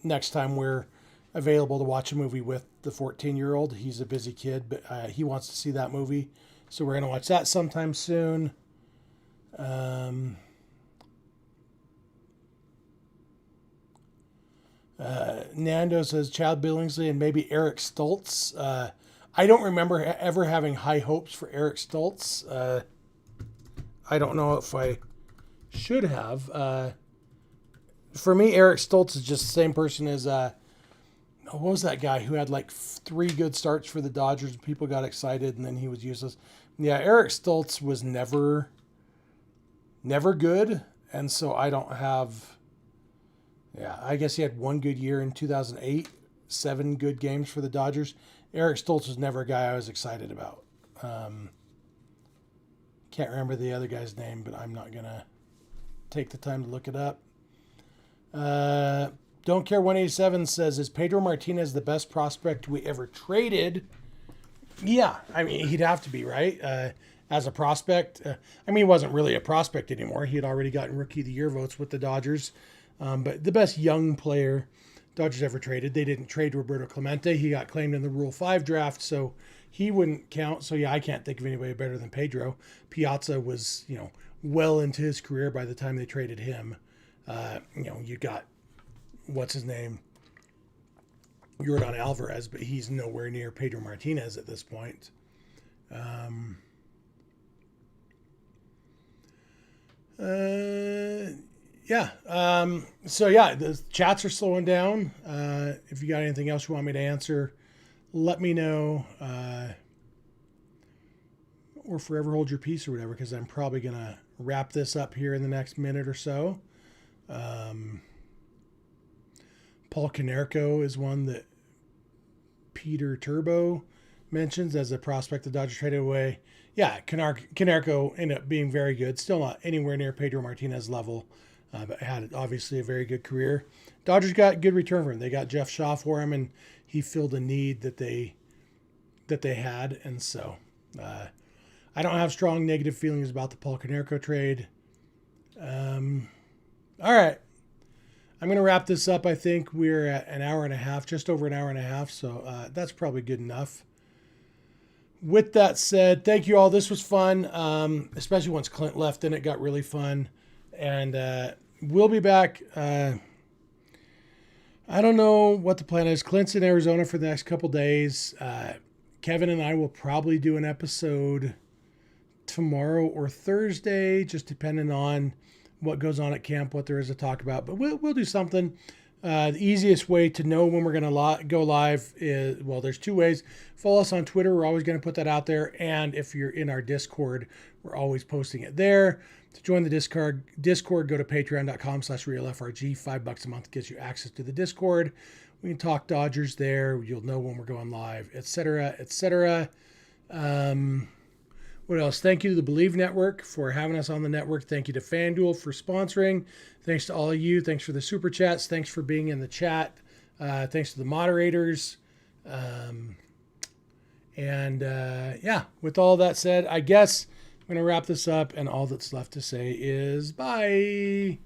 S1: next time we're available to watch a movie with the 14-year-old. He's a busy kid, but he wants to see that movie. So we're going to watch that sometime soon. Nando says Chad Billingsley and maybe Eric Stoltz. I don't remember ever having high hopes for Eric Stoltz. I don't know if I should have. For me, Eric Stoltz is just the same person as what was that guy who had like 3 good starts for the Dodgers and people got excited and then he was useless. Yeah, Eric Stoltz was never good, and so I don't have. Yeah, I guess he had 1 good year in 2008, 7 good games for the Dodgers. Eric Stoltz was never a guy I was excited about. Can't remember the other guy's name, but I'm not gonna take the time to look it up. Don't Care 187 says, is Pedro Martinez the best prospect we ever traded? Yeah, I mean, he'd have to be, right? As a prospect. I mean, he wasn't really a prospect anymore. He had already gotten Rookie of the Year votes with the Dodgers. But the best young player Dodgers ever traded. They didn't trade Roberto Clemente. He got claimed in the Rule 5 draft, so he wouldn't count. So, yeah, I can't think of anybody better than Pedro. Piazza was, well into his career by the time they traded him. You got, what's his name? Yordan Alvarez, but he's nowhere near Pedro Martinez at this point. So yeah, the chats are slowing down. If you got anything else you want me to answer, let me know. Or forever hold your peace or whatever, because I'm probably going to wrap this up here in the next minute or so. Paul Konerko is one that Peter Turbo mentions as a prospect the Dodgers traded away. Yeah, Konerko ended up being very good. Still not anywhere near Pedro Martinez level, but had obviously a very good career. Dodgers got good return for him. They got Jeff Shaw for him, and he filled a need that they had. And so I don't have strong negative feelings about the Paul Konerko trade. All right. I'm going to wrap this up. I think we're at an hour and a half, just over an hour and a half. So that's probably good enough. With that said, thank you all. This was fun, especially once Clint left, and it got really fun. And we'll be back. I don't know what the plan is. Clint's in Arizona for the next couple days. Kevin and I will probably do an episode tomorrow or Thursday, just depending on what goes on at camp, what there is to talk about. But we'll do something. The easiest way to know when we're going to go live is, well, there's two ways. Follow us on Twitter. We're always going to put that out there. And if you're in our Discord, we're always posting it there. To join the Discord, go to patreon.com/realfrg. $5 a month gets you access to the Discord. We can talk Dodgers there. You'll know when we're going live, etc., etc. What else? Thank you to the Bleav Network for having us on the network. Thank you to FanDuel for sponsoring. Thanks to all of you. Thanks for the super chats. Thanks for being in the chat. Thanks to the moderators. Yeah, with all that said, I guess I'm going to wrap this up, and all that's left to say is bye.